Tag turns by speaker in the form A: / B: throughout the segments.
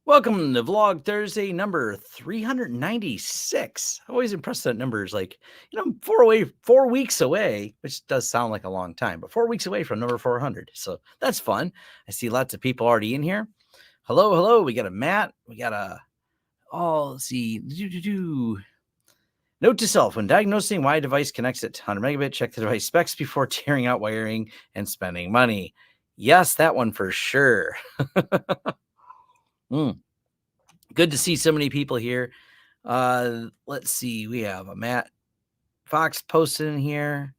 A: Welcome to Vlog Thursday number 396. Always impressed that number is like, 4 weeks away, which does sound like a long time, but 4 weeks away from number 400. So that's fun. I see lots of people already in here. Hello. We got a Matt. We got let's see. Note to self, when diagnosing why a device connects at 100 megabit, check the device specs before tearing out wiring and spending money. Yes, that one for sure. Good to see so many people here. Let's see. We have a Matt Fox posted in here.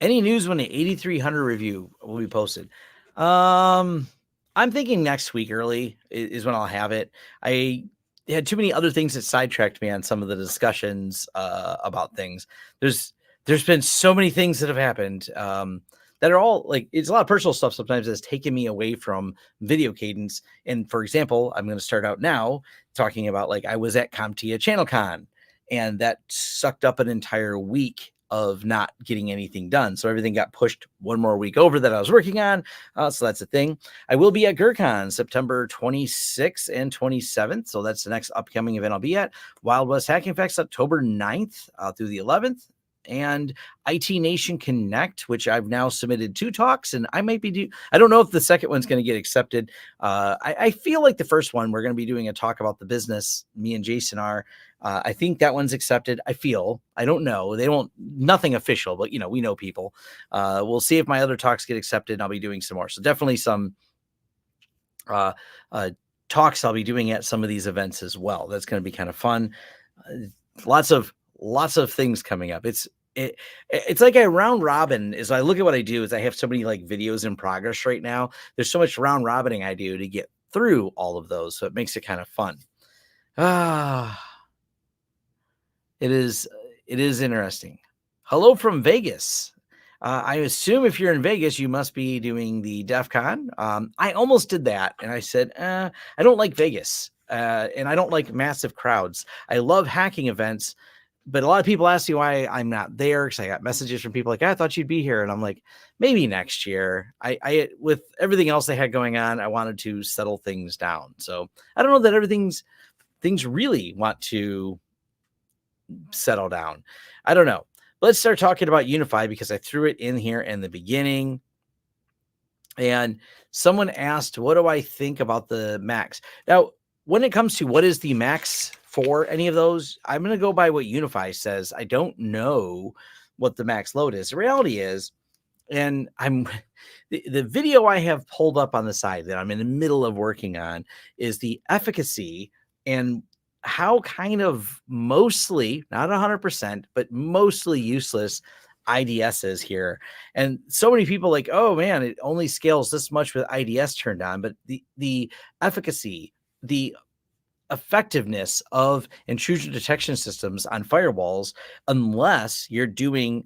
A: Any news when the 8300 review will be posted? I'm thinking next week early is when I'll have it. I had too many other things that sidetracked me on some of the discussions about things. There's been so many things that have happened that are all like, it's a lot of personal stuff sometimes that's taken me away from video cadence. And for example, I'm going to start out now talking about, like, I was at CompTIA ChannelCon, and that sucked up an entire week of not getting anything done. So everything got pushed one more week over that I was working on. So that's a thing. I will be at GurCon September 26th and 27th. So that's the next upcoming event I'll be at. Wild West Hacking Facts, October 9th through the 11th. And IT Nation Connect, which I've now submitted 2 talks, and I might be I don't know if the second one's going to get accepted. I feel like the first one, we're going to be doing a talk about the business. Me and Jason are. I think that one's accepted. I don't know. They don't, nothing official, but we know people. We'll see if my other talks get accepted, and I'll be doing some more. So definitely some talks I'll be doing at some of these events as well. That's going to be kind of fun. Lots of things coming up. It's like a round robin. As I look at what I do, is I have so many like videos in progress right now. There's so much round robining I do to get through all of those. So it makes it kind of fun. It is interesting. Hello from Vegas. I assume if you're in Vegas, you must be doing the DEF CON. I almost did that. And I said, I don't like Vegas. And I don't like massive crowds. I love hacking events, but a lot of people ask me why I'm not there, because I got messages from people like, I thought you'd be here. And I'm like, maybe next year. I with everything else they had going on, I wanted to settle things down. So I don't know that things really want to settle down. I don't know. Let's start talking about UniFi, because I threw it in here in the beginning. And someone asked, what do I think about the max? Now, when it comes to what is the max for any of those, I'm going to go by what UniFi says. I don't know what the max load is. The reality is, and the video I have pulled up on the side that I'm in the middle of working on is the efficacy and how kind of mostly, not 100%, but mostly useless IDS is here. And so many people like, oh man, it only scales this much with IDS turned on, but the efficacy, the effectiveness of intrusion detection systems on firewalls, unless you're doing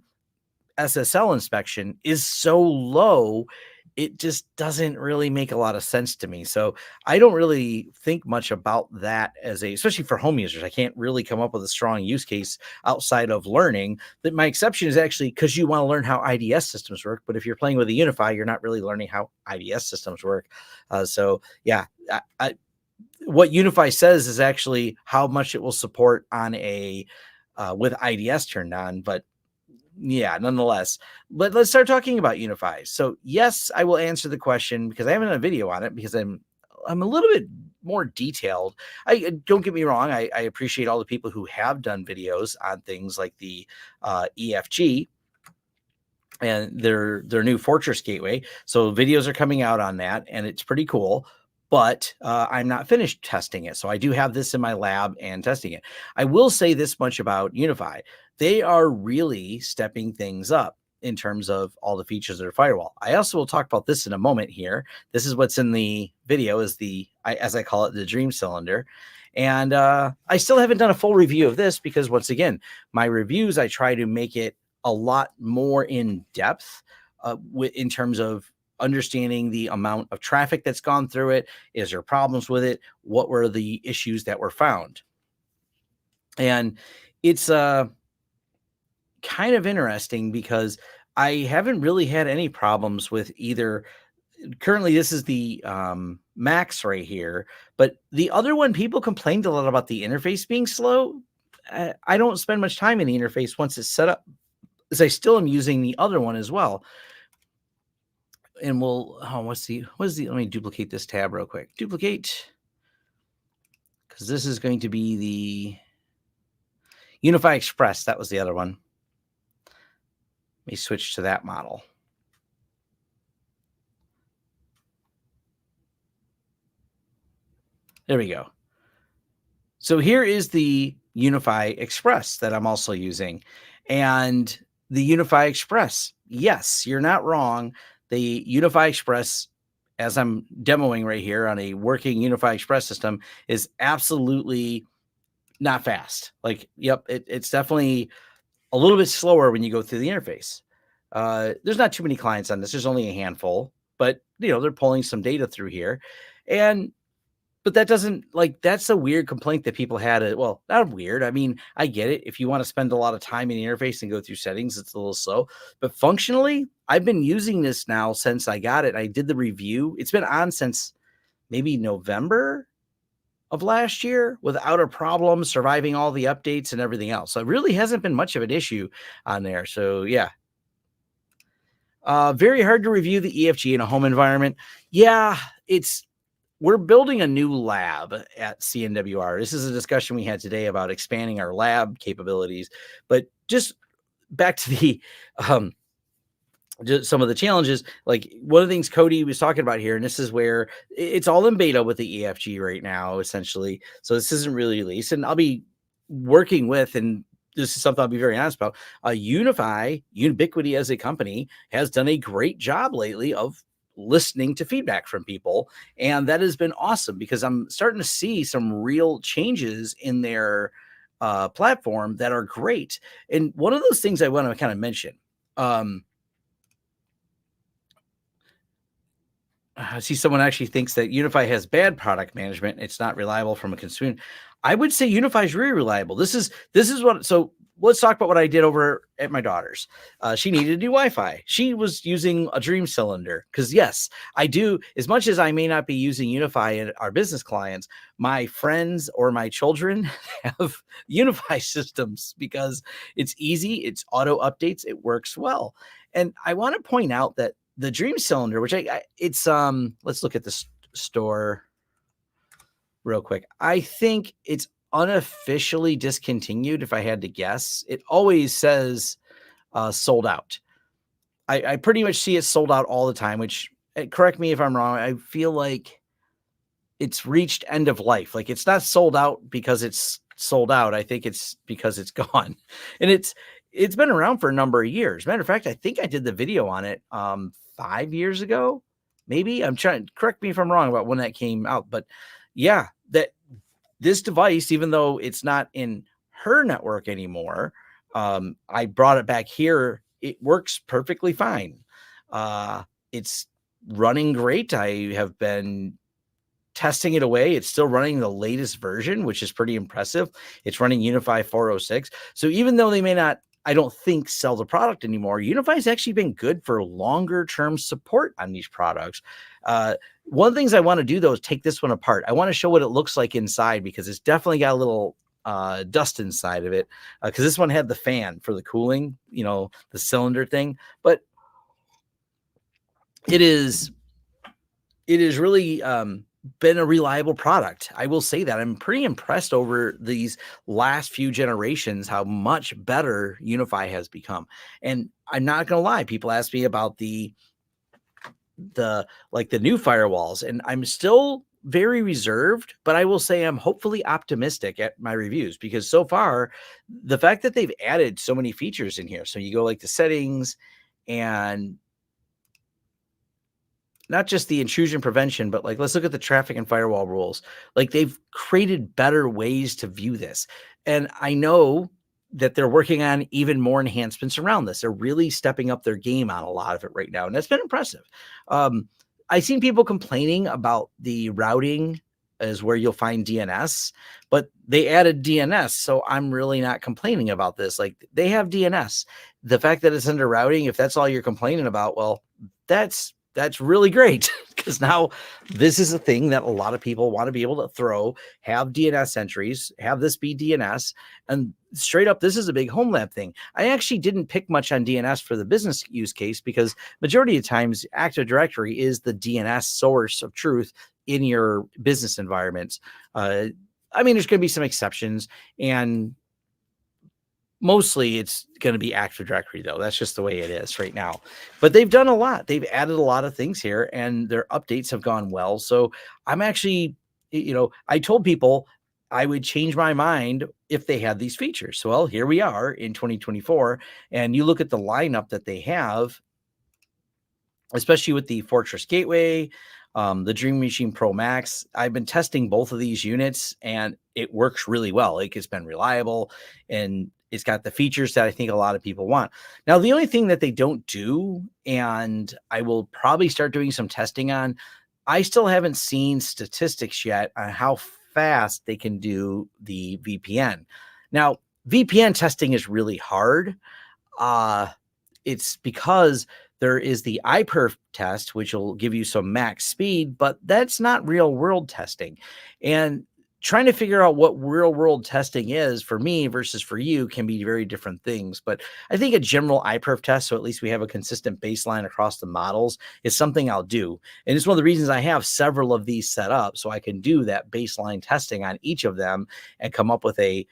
A: SSL inspection, is so low, it just doesn't really make a lot of sense to me. So I don't really think much about that especially for home users. I can't really come up with a strong use case outside of learning. That my exception is actually because you want to learn how IDS systems work. But if you're playing with a UniFi, you're not really learning how IDS systems work. So yeah, what UniFi says is actually how much it will support on a with IDS turned on, but yeah, nonetheless. But let's start talking about UniFi. So yes, I will answer the question because I haven't done a video on it, because I'm a little bit more detailed. I don't get me wrong. I appreciate all the people who have done videos on things like the EFG and their new Fortress gateway. So videos are coming out on that, and it's pretty cool. But I'm not finished testing it. So I do have this in my lab and testing it. I will say this much about UniFi. They are really stepping things up in terms of all the features of their firewall. I also will talk about this in a moment here. This is what's in the video, is as I call it, the dream cylinder. And I still haven't done a full review of this because, once again, my reviews, I try to make it a lot more in depth in terms of understanding the amount of traffic that's gone through it. Is there problems with it? What were the issues that were found? And it's kind of interesting because I haven't really had any problems with either currently this is the Max right here, but the other one, people complained a lot about the interface being slow. I don't spend much time in the interface once it's set up, as I still am using the other one as well. And what's the, let me duplicate this tab real quick. Duplicate, because this is going to be the UniFi Express. That was the other one. Let me switch to that model. There we go. So here is the UniFi Express that I'm also using. And the UniFi Express, yes, you're not wrong. The UniFi Express, as I'm demoing right here on a working UniFi Express system, is absolutely not fast. Like, yep, it's definitely a little bit slower when you go through the interface. There's not too many clients on this. There's only a handful, but they're pulling some data through here. But that doesn't, that's a weird complaint that people had. Well, not weird. I mean, I get it. If you want to spend a lot of time in the interface and go through settings, it's a little slow. But functionally, I've been using this now since I got it. I did the review. It's been on since maybe November of last year without a problem, surviving all the updates and everything else. So it really hasn't been much of an issue on there. So yeah. Very hard to review the EFG in a home environment. Yeah, we're building a new lab at CNWR. This is a discussion we had today about expanding our lab capabilities, but just back to the just some of the challenges. Like, one of the things Cody was talking about here, and this is where it's all in beta with the EFG right now, essentially. So this isn't really released, and I'll be working with, and this is something I'll be very honest about. UniFi, Ubiquity as a company, has done a great job lately of listening to feedback from people, and that has been awesome, because I'm starting to see some real changes in their platform that are great. And one of those things I want to kind of mention, I see someone actually thinks that UniFi has bad product management. It's not reliable from a consumer. I would say UniFi is really reliable. This is what. So let's talk about what I did over at my daughter's. She needed new Wi-Fi. She was using a Dream Cylinder, because yes, I do. As much as I may not be using UniFi in our business clients, my friends or my children have UniFi systems because it's easy. It's auto updates. It works well. And I want to point out that the Dream Cylinder, which it's let's look at the store real quick. I think it's unofficially discontinued. If I had to guess, it always says sold out. I pretty much see it sold out all the time, which, correct me if I'm wrong, I feel like it's reached end of life. Like, it's not sold out because it's sold out. I think it's because it's gone. And it's been around for a number of years. Matter of fact, I think I did the video on it 5 years ago, maybe. I'm trying, correct me if I'm wrong about when that came out, but yeah, that this device, even though it's not in her network anymore, I brought it back here. It works perfectly fine. It's running great. I have been testing it away. It's still running the latest version, which is pretty impressive. It's running UniFi 406. So even though they may not, I don't think, sell the product anymore, UniFi has actually been good for longer term support on these products. One of the things I want to do, though, is take this one apart. I want to show what it looks like inside, because it's definitely got a little dust inside of it, because this one had the fan for the cooling, the cylinder thing. But it is really been a reliable product. I will say that. I'm pretty impressed over these last few generations how much better UniFi has become. And I'm not gonna lie, people ask me about the new firewalls, and I'm still very reserved, but I will say I'm hopefully optimistic at my reviews, because so far the fact that they've added so many features in here. So you go to settings, and not just the intrusion prevention, but let's look at the traffic and firewall rules. They've created better ways to view this. And I know that they're working on even more enhancements around this. They're really stepping up their game on a lot of it right now. And that's been impressive. I've seen people complaining about the routing is where you'll find DNS, but they added DNS. So I'm really not complaining about this. They have DNS. The fact that it's under routing, if that's all you're complaining about, well, that's that's really great because now this is a thing that a lot of people want to be able to throw, have DNS entries, have this be DNS, and straight up, this is a big home lab thing. I actually didn't pick much on DNS for the business use case because majority of times Active Directory is the DNS source of truth in your business environments. I mean, there's going to be some exceptions, and mostly it's going to be Active Directory, though. That's just the way it is right now. But they've done a lot. They've added a lot of things here, and their updates have gone well. So I'm actually, I told people I would change my mind if they had these features. So, well, here we are in 2024, and you look at the lineup that they have, especially with the Fortress Gateway, the Dream Machine Pro Max. I've been testing both of these units, and it works really well. Like, it's been reliable, and it's got the features that I think a lot of people want. Now, the only thing that they don't do, and I will probably start doing some testing on, I still haven't seen statistics yet on how fast they can do the VPN. Now, VPN testing is really hard. It's because there is the iPerf test, which will give you some max speed, but that's not real world testing. And trying to figure out what real world testing is for me versus for you can be very different things. But I think a general iPerf test, so at least we have a consistent baseline across the models, is something I'll do. And it's one of the reasons I have several of these set up, so I can do that baseline testing on each of them and come up with a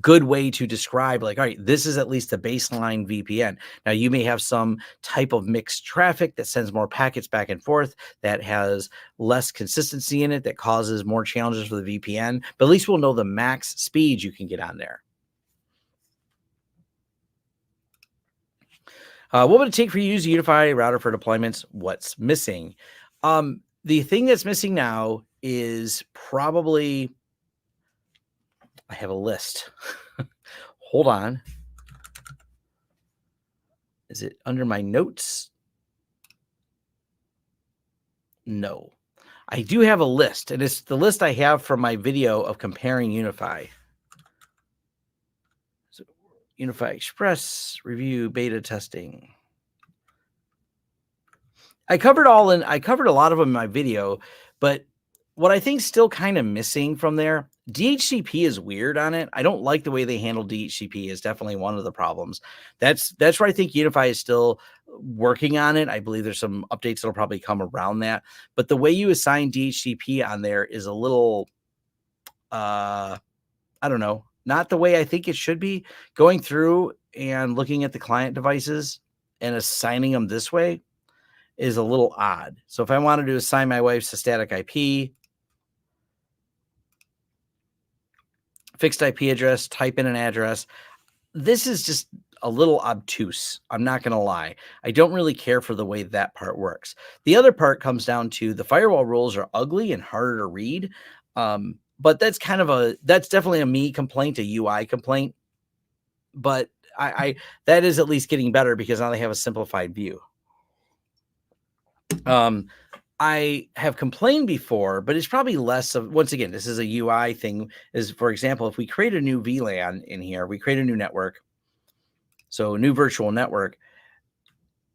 A: good way to describe, like, all right, this is at least a baseline VPN. Now, you may have some type of mixed traffic that sends more packets back and forth, that has less consistency in it, that causes more challenges for the VPN, but at least we'll know the max speed you can get on there. What would it take for you to use a UniFi router for deployments? What's missing? The thing that's missing now is probably, I have a list. Hold on. Is it under my notes? No. I do have a list, and it's the list I have from my video of comparing UniFi. So, UniFi Express, review, beta testing. I covered a lot of them in my video, but what I think still kind of missing from there, DHCP is weird on it. I don't like the way they handle DHCP. Is definitely one of the problems. That's where I think UniFi is still working on it. I believe there's some updates that'll probably come around that. But the way you assign DHCP on there is a little, I don't know, not the way I think it should be. Going through and looking at the client devices and assigning them this way is a little odd. So if I wanted to assign my wife's a static IP, fixed IP address, type in an address, this is just a little obtuse. I'm not going to lie. I don't really care for the way that part works. The other part comes down to the firewall rules are ugly and harder to read. But that's definitely a me complaint, a UI complaint. But that is at least getting better because now they have a simplified view. I have complained before, but it's probably less of, once again, this is a UI thing, is, for example, if we create a new VLAN in here, we create a new network, so a new virtual network,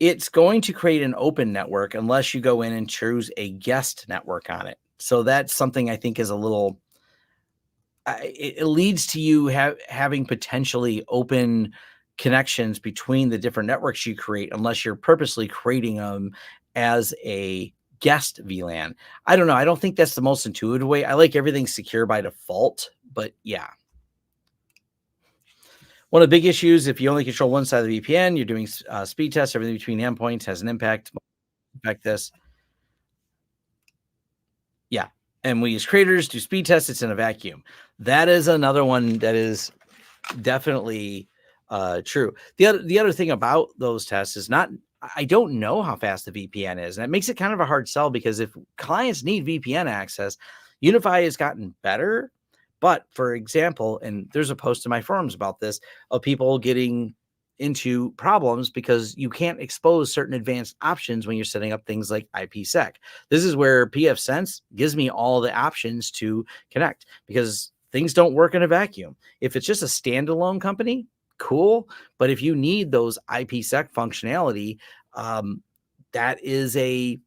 A: it's going to create an open network unless you go in and choose a guest network on it. So that's something I think is a little, it leads to you having potentially open connections between the different networks you create unless you're purposely creating them as a guest VLAN. I don't know. I don't think that's the most intuitive way. I like everything secure by default, but yeah. One of the big issues, if you only control one side of the VPN, you're doing speed tests, everything between endpoints has an impact. This. Yeah. And we use creators, do speed tests, it's in a vacuum. That is another one that is definitely true. The other thing about those tests is I don't know how fast the VPN is. And it makes it kind of a hard sell because if clients need VPN access, UniFi has gotten better. But for example, and there's a post in my forums about this, of people getting into problems because you can't expose certain advanced options when you're setting up things like IPsec. This is where pfSense gives me all the options to connect because things don't work in a vacuum. If it's just a standalone company, cool. But if you need those IPsec functionality, that is a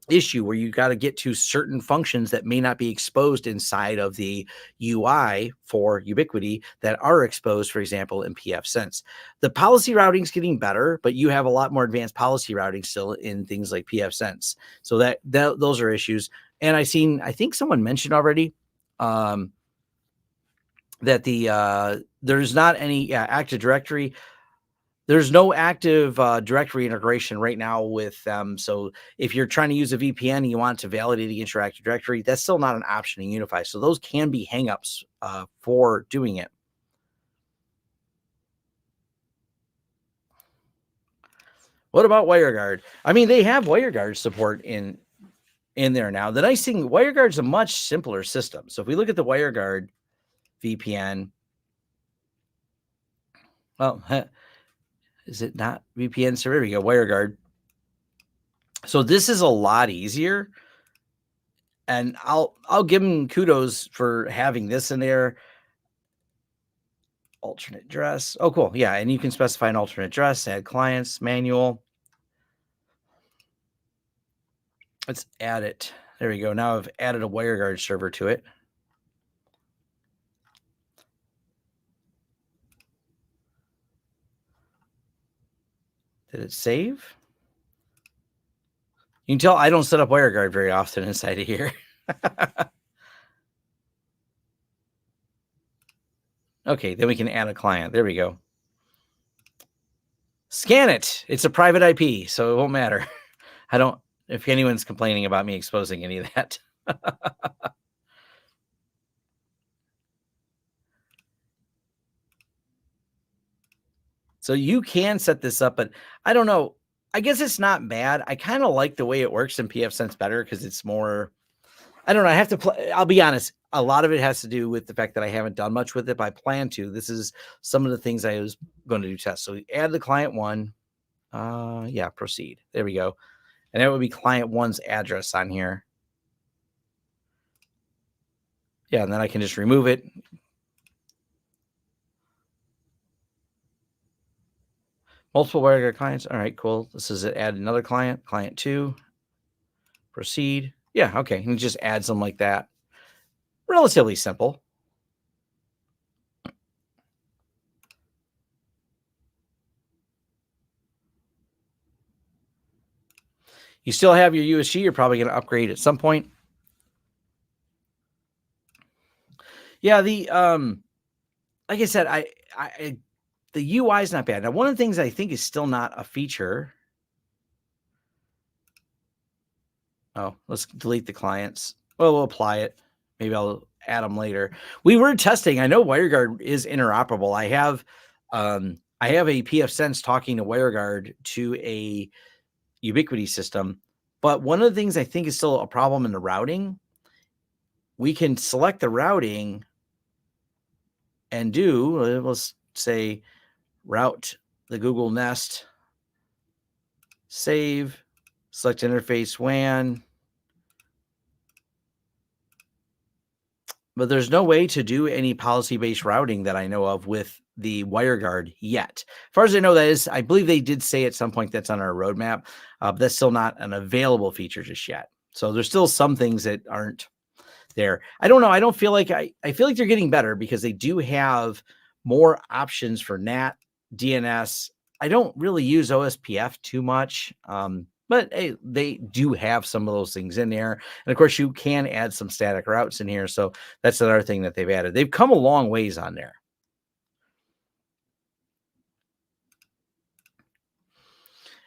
A: issue where you got to get to certain functions that may not be exposed inside of the UI for Ubiquity that are exposed, for example, in pfSense. The policy routing is getting better, but you have a lot more advanced policy routing still in things like pfSense. So that those are issues. And I think someone mentioned already that there's not any Active Directory. There's no active directory integration right now with them. So if you're trying to use a VPN and you want to validate against your Active Directory, that's still not an option in UniFi. So those can be hangups for doing it. What about WireGuard? I mean, they have WireGuard support in there now. The nice thing, WireGuard is a much simpler system. So if we look at the WireGuard VPN, well, is it not VPN server? Here we go, WireGuard. So this is a lot easier, and I'll give them kudos for having this in there. Alternate address. Oh, cool. Yeah, and you can specify an alternate address, add clients, manual. Let's add it. There we go. Now I've added a WireGuard server to it. Did it save? You can tell I don't set up WireGuard very often inside of here. Okay, then we can add a client. There we go. Scan it. It's a private IP, so it won't matter. I don't, if anyone's complaining about me exposing any of that. So you can set this up, but I don't know. I guess it's not bad. I kind of like the way it works in pfSense better because it's more, I don't know. I have to play. I'll be honest. A lot of it has to do with the fact that I haven't done much with it, but I plan to. This is some of the things I was going to do tests. So we add the client one. Yeah, proceed. There we go. And that would be client one's address on here. Yeah, and then I can just remove it. Multiple WireGuard clients. All right, cool. This is it. Add another client, client two. Proceed. Yeah, okay. And just add some like that. Relatively simple. You still have your USG. You're probably going to upgrade at some point. Yeah, the like I said, the UI is not bad. Now, one of the things I think is still not a feature. Oh, let's delete the clients. Well, we'll apply it. Maybe I'll add them later. We were testing. I know WireGuard is interoperable. I have a pfSense talking to WireGuard to a Ubiquity system. But one of the things I think is still a problem in the routing, we can select the routing and do, let's say, route the Google Nest, save, select interface WAN. But there's no way to do any policy-based routing that I know of with the WireGuard yet. As far as I know, that is, I believe they did say at some point that's on our roadmap, but that's still not an available feature just yet. So there's still some things that aren't there. I don't know. I don't feel like I feel like they're getting better because they do have more options for NAT, DNS. I don't really use OSPF too much. But hey, they do have some of those things in there. And of course, you can add some static routes in here. So that's another thing that they've added. They've come a long ways on there.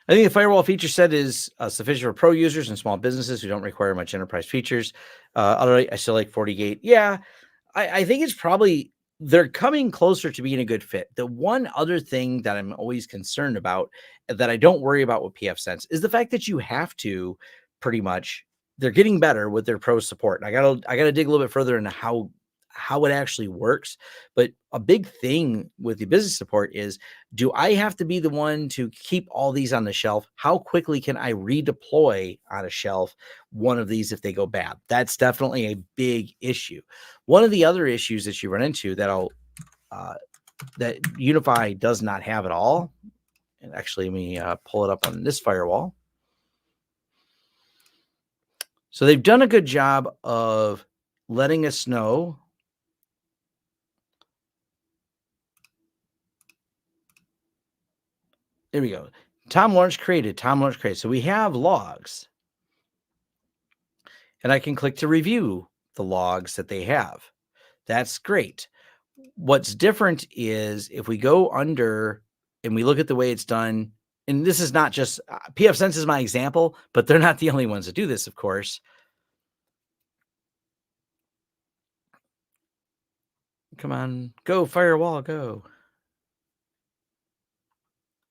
A: I think the firewall feature set is sufficient for pro users and small businesses who don't require much enterprise features. I still like FortiGate. Yeah, I think it's probably, they're coming closer to being a good fit. The one other thing that I'm always concerned about that I don't worry about with pfSense is the fact that you have to pretty much, they're getting better with their pro support. And I gotta dig a little bit further into how it actually works. But a big thing with the business support is, do I have to be the one to keep all these on the shelf? How quickly can I redeploy on a shelf one of these if they go bad? That's definitely a big issue. One of the other issues that you run into that UniFi does not have at all, and actually let me pull it up on this firewall. So they've done a good job of letting us know. There we go. Tom Lawrence created, Tom Lawrence created. So we have logs, and I can click to review the logs that they have. That's great. What's different is if we go under and we look at the way it's done, and this is not just PFSense is my example, but they're not the only ones that do this, of course. Come on, go firewall, go.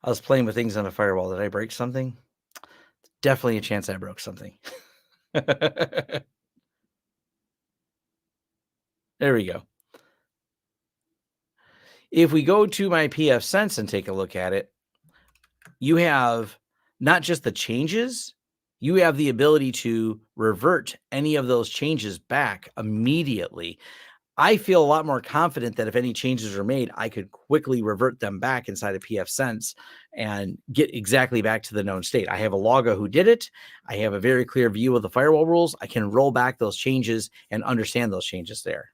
A: I was playing with things on a firewall. Did I break something? Definitely a chance I broke something. There we go. If we go to my PFSense and take a look at it, you have not just the changes, you have the ability to revert any of those changes back immediately. I feel a lot more confident that if any changes are made, I could quickly revert them back inside of PFSense and get exactly back to the known state. I have a log of who did it. I have a very clear view of the firewall rules. I can roll back those changes and understand those changes there.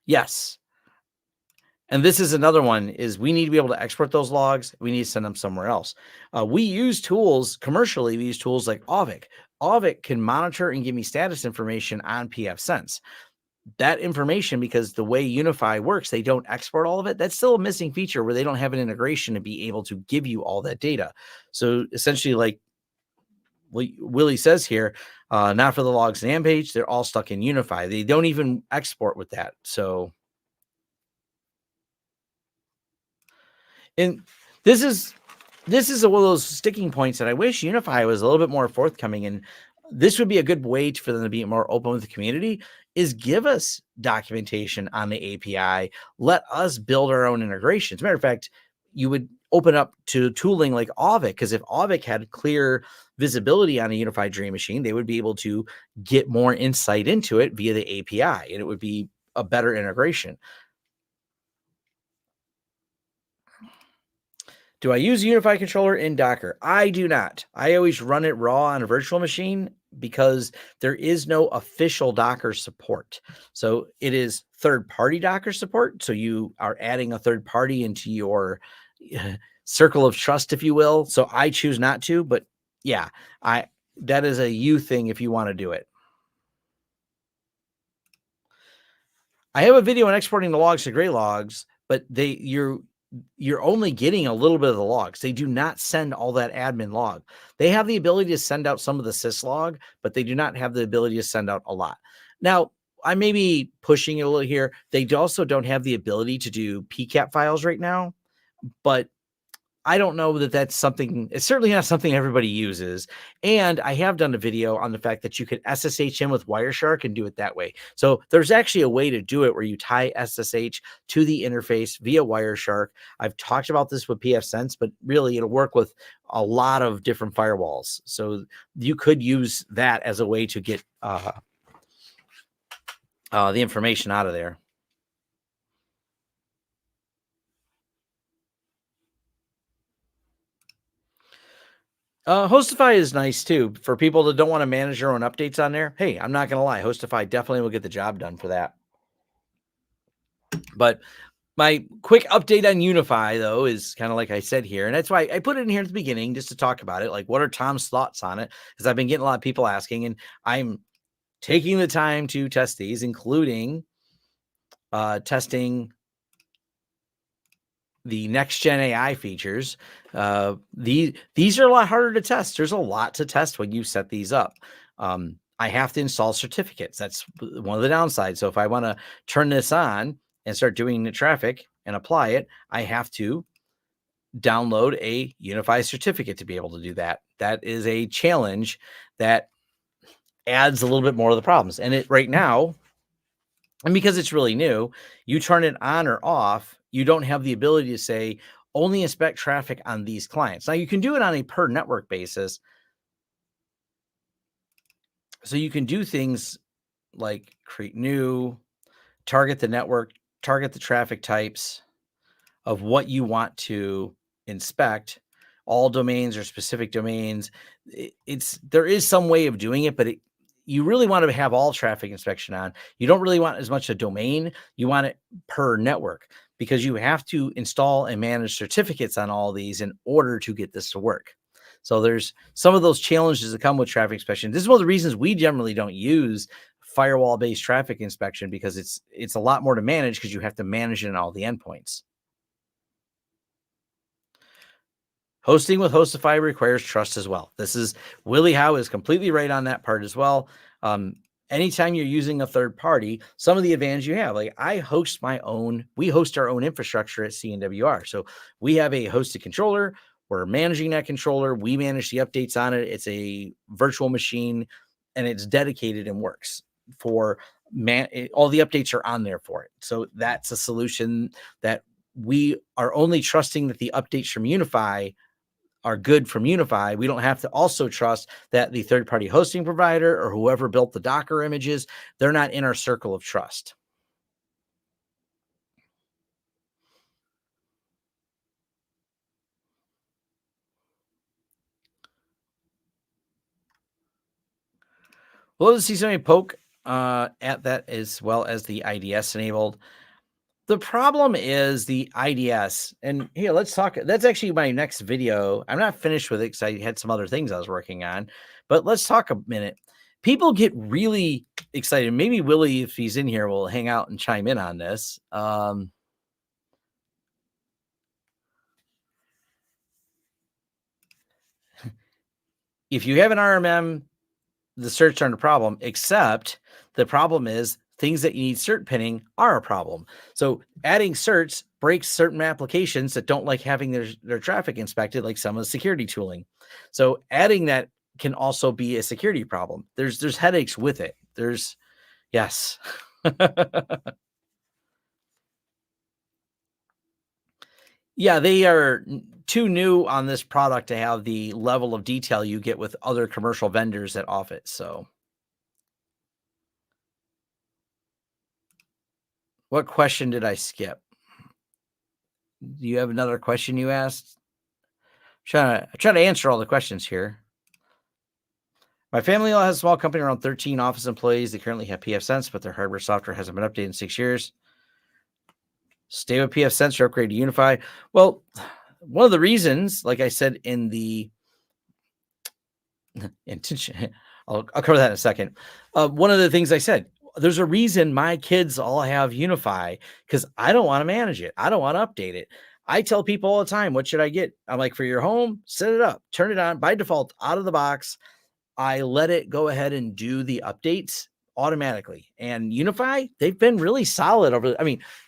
A: Yes. And this is another one is we need to be able to export those logs. We need to send them somewhere else. We use tools commercially. We use tools like Auvik. Auvik can monitor and give me status information on PFSense. That information, because the way UniFi works, they don't export all of it. That's still a missing feature where they don't have an integration to be able to give you all that data. So essentially, like Willie says here, not for the logs and page, they're all stuck in UniFi. They don't even export with that. So, and this is one of those sticking points that I wish UniFi was a little bit more forthcoming. And this would be a good way for them to be more open with the community is give us documentation on the API. Let us build our own integrations. As a matter of fact, you would open up to tooling like Auvik, because if Auvik had clear visibility on a unified dream machine, they would be able to get more insight into it via the API, and it would be a better integration. Do I use a UniFi controller in Docker? I do not. I always run it raw on a virtual machine because there is no official Docker support. So it is third-party Docker support. So you are adding a third party into your circle of trust, if you will. So I choose not to, but yeah, that is a you thing if you want to do it. I have a video on exporting the logs to gray logs, but you're only getting a little bit of the logs. They do not send all that admin log. They have the ability to send out some of the syslog, but they do not have the ability to send out a lot. Now, I may be pushing it a little here. They also don't have the ability to do PCAP files right now, but I don't know that that's something. It's certainly not something everybody uses. And I have done a video on the fact that you could SSH in with Wireshark and do it that way. So there's actually a way to do it where you tie SSH to the interface via Wireshark. I've talked about this with PFSense, but really it'll work with a lot of different firewalls. So you could use that as a way to get the information out of there. HostiFi is nice too for people that don't want to manage their own updates on there. Hey, I'm not going to lie. HostiFi definitely will get the job done for that. But my quick update on UniFi, though, is kind of like I said here. And that's why I put it in here at the beginning just to talk about it. Like, what are Tom's thoughts on it? Because I've been getting a lot of people asking, and I'm taking the time to test these, including testing the next gen AI features. These are a lot harder to test. There's a lot to test when you set these up. I have to install certificates. That's one of the downsides. So if I want to turn this on and start doing the traffic and apply it, I have to download a UniFi certificate to be able to do that. That is a challenge that adds a little bit more of the problems. And it right now, and because it's really new, you turn it on or off, you don't have the ability to say only inspect traffic on these clients. Now you can do it on a per network basis. So you can do things like create new, target the network, target the traffic types of what you want to inspect. all domains or specific domains. There is some way of doing it, but you really want to have all traffic inspection on. You don't really want as much a domain. You want it per network because you have to install and manage certificates on all these in order to get this to work. So there's some of those challenges that come with traffic inspection. This is one of the reasons we generally don't use firewall-based traffic inspection, because it's a lot more to manage because you have to manage it in all the endpoints. Hosting with HostiFi requires trust as well. This is Willie Howe is completely right on that part as well. Anytime you're using a third party, some of the advantage you have, like we host our own infrastructure at CNWR. So we have a hosted controller. We're managing that controller. We manage the updates on it. It's a virtual machine and it's dedicated and works for all the updates are on there for it. So that's a solution that we are only trusting that the updates from UniFi are good from UniFi. We don't have to also trust that the third-party hosting provider or whoever built the Docker images, they're not in our circle of trust. We'll see somebody poke at that as well as the IDS enabled. The problem is the IDS, and here, let's talk. That's actually my next video. I'm not finished with it because I had some other things I was working on, but let's talk a minute. People get really excited. Maybe Willie, if he's in here, will hang out and chime in on this. If you have an RMM, the certs aren't a problem, except the problem is things that you need cert pinning are a problem. So adding certs breaks certain applications that don't like having their traffic inspected, like some of the security tooling. So adding that can also be a security problem. There's headaches with it. Yes. Yeah, they are too new on this product to have the level of detail you get with other commercial vendors that offer it. So what question did I skip? Do you have another question you asked? I'm trying to answer all the questions here. My family has a small company, around 13 office employees. They currently have PFSense, but their hardware software hasn't been updated in 6 years. Stay with PFSense or upgrade to UniFi. Well, one of the reasons, like I said in the intention, I'll cover that in a second. One of the things I said, there's a reason my kids all have UniFi, because I don't want to manage it. I don't want to update it. I tell people all the time, what should I get? I'm like, for your home, set it up, turn it on by default out of the box. I let it go ahead and do the updates automatically. And UniFi, they've been really solid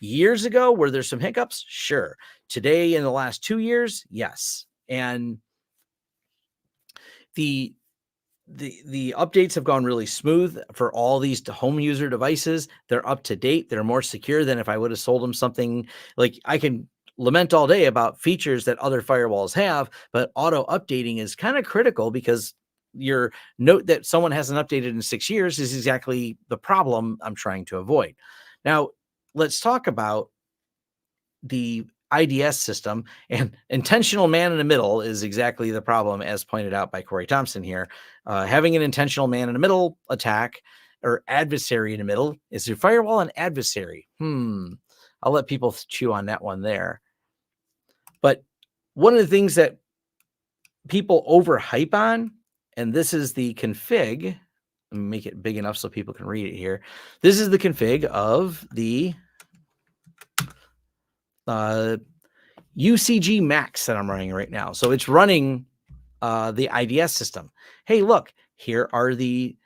A: years ago, were there some hiccups? Sure. Today, in the last 2 years, yes. And the updates have gone really smooth for all these home user devices. They're up to date. They're more secure than if I would have sold them something. Like, I can lament all day about features that other firewalls have, but auto updating is kind of critical, because your note that someone hasn't updated in 6 years is exactly the problem I'm trying to avoid. Now, let's talk about the IDS system, and intentional man in the middle is exactly the problem, as pointed out by Corey Thompson here. Having an intentional man in the middle attack, or adversary in the middle, is your firewall an adversary? I'll let people chew on that one there. But one of the things that people overhype on, and this is the config, let me make it big enough so people can read it here. This is the config of the UCG Max that I'm running right now. So it's running the IDS system. Hey, look, here are the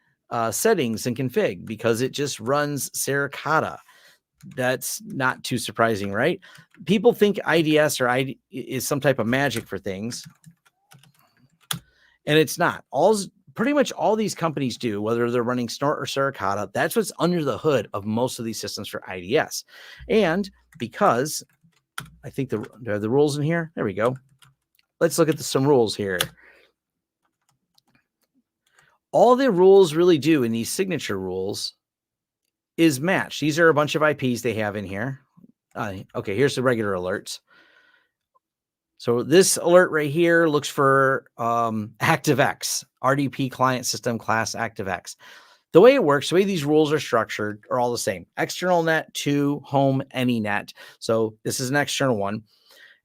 A: settings and config, because it just runs Suricata. That's not too surprising, right? People think IDS is some type of magic for things, and it's not. Pretty much all these companies do, whether they're running Snort or Suricata, that's what's under the hood of most of these systems for IDS. And because I think there are the rules in here. There we go. Let's look at some rules here. All the rules really do in these signature rules is match. These are a bunch of IPs they have in here. Okay, here's the regular alerts. So this alert right here looks for ActiveX, RDP client system class ActiveX. The way it works, the way these rules are structured are all the same. External net to home any net. So this is an external one.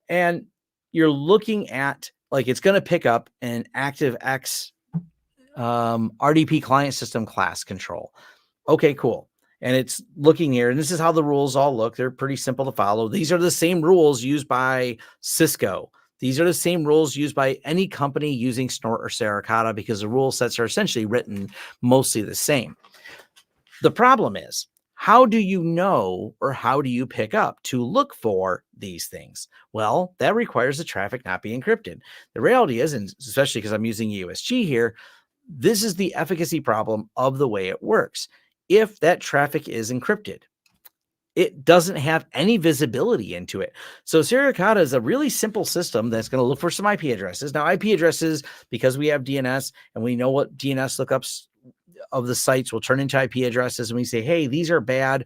A: And you're looking at, like, it's going to pick up an ActiveX RDP client system class control. Okay, cool. And it's looking here, and this is how the rules all look. They're pretty simple to follow. These are the same rules used by Cisco. These are the same rules used by any company using Snort or Saracata, because the rule sets are essentially written mostly the same. The problem is, how do you know, or how do you pick up to look for these things? Well, that requires the traffic not be encrypted. The reality is, and especially because I'm using USG here, this is the efficacy problem of the way it works. If that traffic is encrypted, it doesn't have any visibility into it. So Suricata is a really simple system that's going to look for some IP addresses. Now, IP addresses, because we have DNS and we know what DNS lookups of the sites will turn into IP addresses, and we say, hey, these are bad,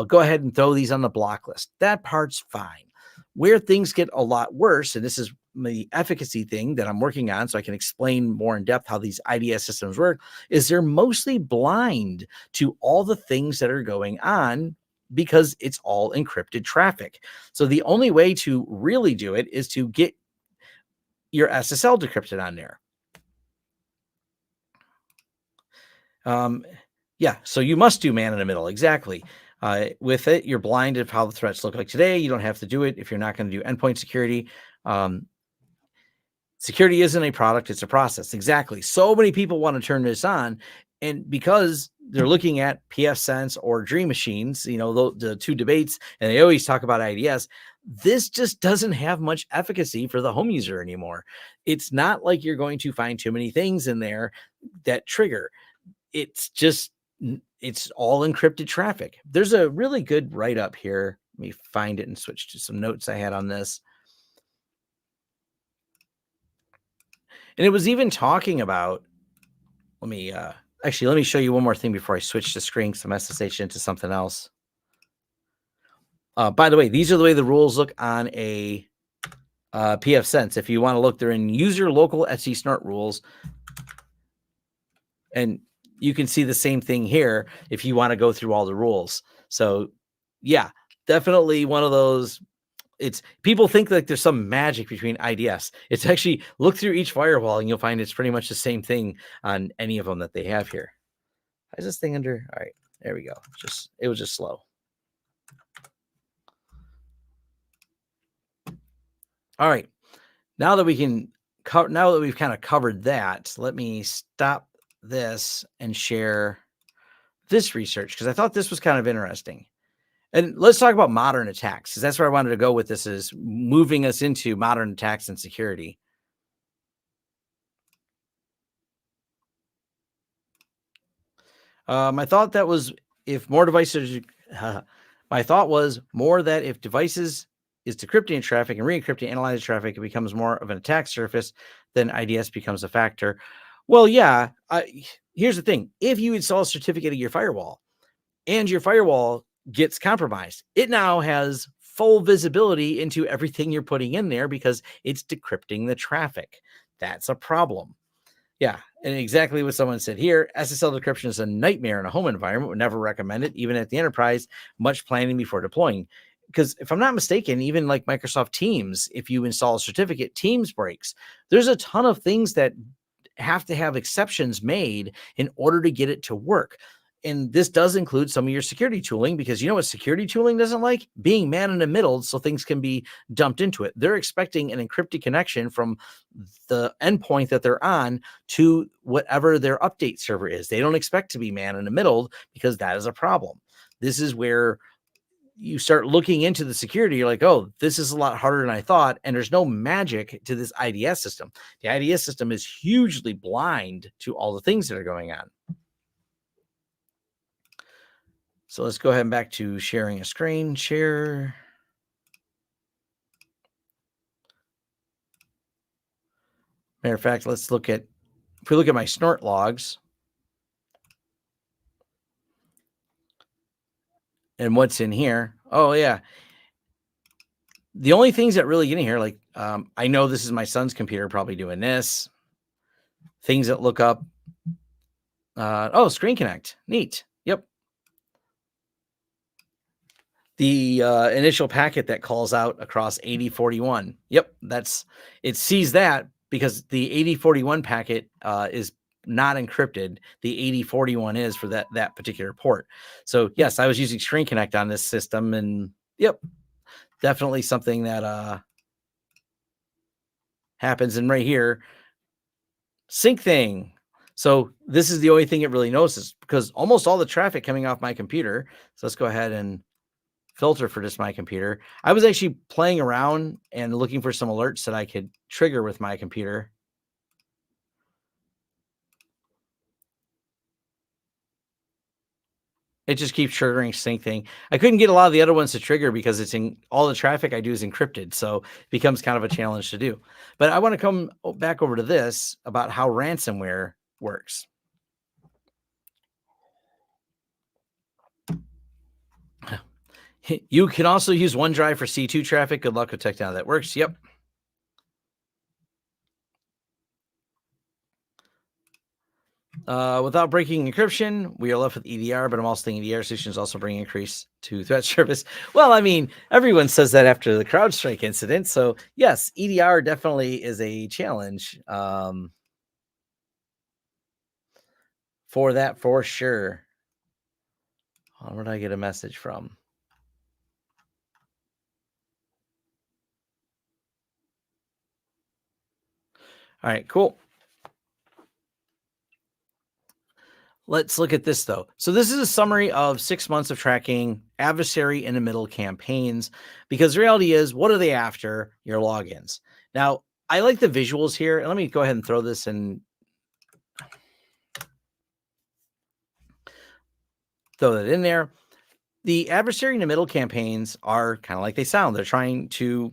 A: go ahead and throw these on the block list. That part's fine. Where things get a lot worse, and this is the efficacy thing that I'm working on so I can explain more in depth how these IDS systems work, is they're mostly blind to all the things that are going on because it's all encrypted traffic. So the only way to really do it is to get your SSL decrypted on there. Yeah, so you must do man in the middle. Exactly. With it, you're blind of how the threats look like today. You don't have to do it if you're not going to do endpoint security. Security isn't a product, it's a process. Exactly. So many people want to turn this on, and because they're looking at pfSense or Dream Machines, you know, the two debates, and they always talk about IDS, this just doesn't have much efficacy for the home user anymore. It's not like you're going to find too many things in there that trigger. It's just, it's all encrypted traffic. There's a really good write-up here. Let me find it and switch to some notes I had on this. And it was even talking about, let me show you one more thing before I switch the screen, some SSH into something else. By the way, these are the way the rules look on a pfSense. If you want to look, they're in user local Etsy Snort rules. And you can see the same thing here if you want to go through all the rules. So yeah, definitely one of those. It's, people think like there's some magic between IDS. It's actually, look through each firewall and you'll find it's pretty much the same thing on any of them that they have here. Is this thing under? All right, there we go. It was just slow. All right, now that we've kind of covered that, let me stop this and share this research, because I thought this was kind of interesting. And let's talk about modern attacks, because that's where I wanted to go with this, is moving us into modern attacks and security. My thought that was, if more devices, my thought was more that if devices is decrypting traffic and re-encrypting, analyzing traffic, it becomes more of an attack surface, then IDS becomes a factor. Well, yeah. Here's the thing: if you install a certificate of your firewall and your firewall gets compromised, it now has full visibility into everything you're putting in there because it's decrypting the traffic. That's a problem. Yeah, and exactly what someone said here. SSL decryption is a nightmare in a home environment. Would never recommend it, even at the enterprise. Much planning before deploying. Because if I'm not mistaken, even like Microsoft Teams, if you install a certificate, Teams breaks. There's a ton of things that have to have exceptions made in order to get it to work. And this does include some of your security tooling, because you know what security tooling doesn't like? Being man in the middle so things can be dumped into it. They're expecting an encrypted connection from the endpoint that they're on to whatever their update server is. They don't expect to be man in the middle, because that is a problem. This is where you start looking into the security. You're like, oh, this is a lot harder than I thought. And there's no magic to this IDS system. The IDS system is hugely blind to all the things that are going on. So let's go ahead and back to sharing a screen. Share. Matter of fact, let's look at, if we look at my Snort logs and what's in here. Oh yeah. The only things that really get in here, like I know this is my son's computer probably doing this. Things that look up. Oh, Screen Connect. Neat. Yep. The initial packet that calls out across 8041. Yep, it sees that because the 8041 packet is not encrypted. The 8041 is for that particular port. So yes, I was using Screen Connect on this system, and yep, definitely something that happens. And right here, sync thing. So this is the only thing it really notices because almost all the traffic coming off my computer. So let's go ahead and filter for just my computer. I was actually playing around and looking for some alerts that I could trigger with my computer. It just keeps triggering sync thing. I couldn't get a lot of the other ones to trigger because it's in all the traffic I do is encrypted. So it becomes kind of a challenge to do. But I want to come back over to this about how ransomware works. You can also use OneDrive for C2 traffic. Good luck with technology that works. Yep. Without breaking encryption, we are left with EDR, but I'm also thinking EDR solutions also bring increase to threat service. Well, I mean, everyone says that after the CrowdStrike incident. So yes, EDR definitely is a challenge for that for sure. Where did I get a message from? All right, cool. Let's look at this though. So this is a summary of 6 months of tracking adversary in the middle campaigns, because the reality is, what are they after? Your logins. Now, I like the visuals here. And let me go ahead and throw this in. Throw that in there. The adversary in the middle campaigns are kind of like they sound. They're trying to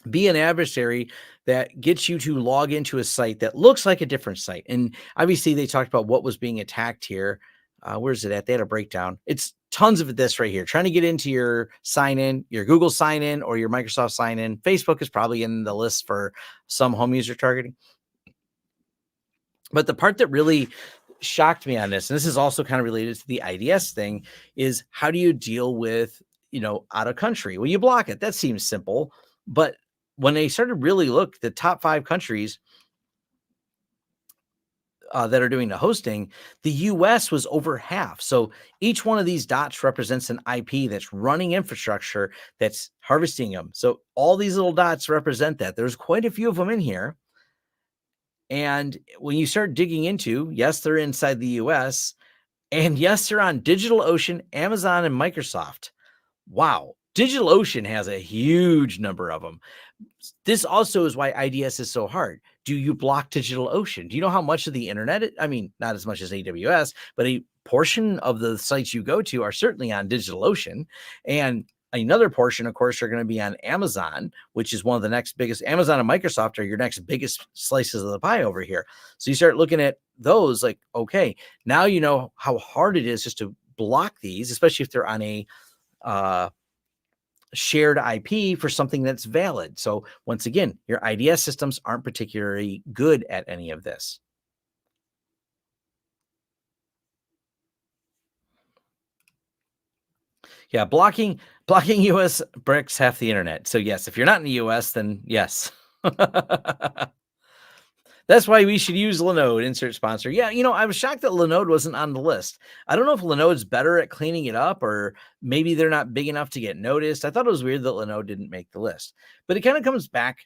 A: be an adversary that gets you to log into a site that looks like a different site. And obviously, they talked about what was being attacked here. Where's it at? They had a breakdown. It's tons of this right here. Trying to get into your sign in, your Google sign in, or your Microsoft sign in. Facebook is probably in the list for some home user targeting. But the part that really shocked me on this, and this is also kind of related to the IDS thing, is how do you deal with, out of country? Well, you block it. That seems simple. But when they started really look, the top 5 countries that are doing the hosting, the US was over half. So each one of these dots represents an IP that's running infrastructure that's harvesting them. So all these little dots represent that. There's quite a few of them in here. And when you start digging into, yes, they're inside the US, and yes, they're on DigitalOcean, Amazon, and Microsoft. Wow. DigitalOcean has a huge number of them. This also is why IDS is so hard. Do you block DigitalOcean? Do you know how much of the internet? I mean, not as much as AWS, but a portion of the sites you go to are certainly on DigitalOcean. And another portion, of course, are going to be on Amazon, which is one of the next biggest. Amazon and Microsoft are your next biggest slices of the pie over here. So you start looking at those like, okay, now you know how hard it is just to block these, especially if they're on a shared IP for something that's valid. So once again, your IDS systems aren't particularly good at any of this. Yeah, blocking US bricks half the internet. So yes, if you're not in the US, then yes. That's why we should use Linode, insert sponsor. Yeah, I was shocked that Linode wasn't on the list. I don't know if Linode's better at cleaning it up, or maybe they're not big enough to get noticed. I thought it was weird that Linode didn't make the list. But it kind of comes back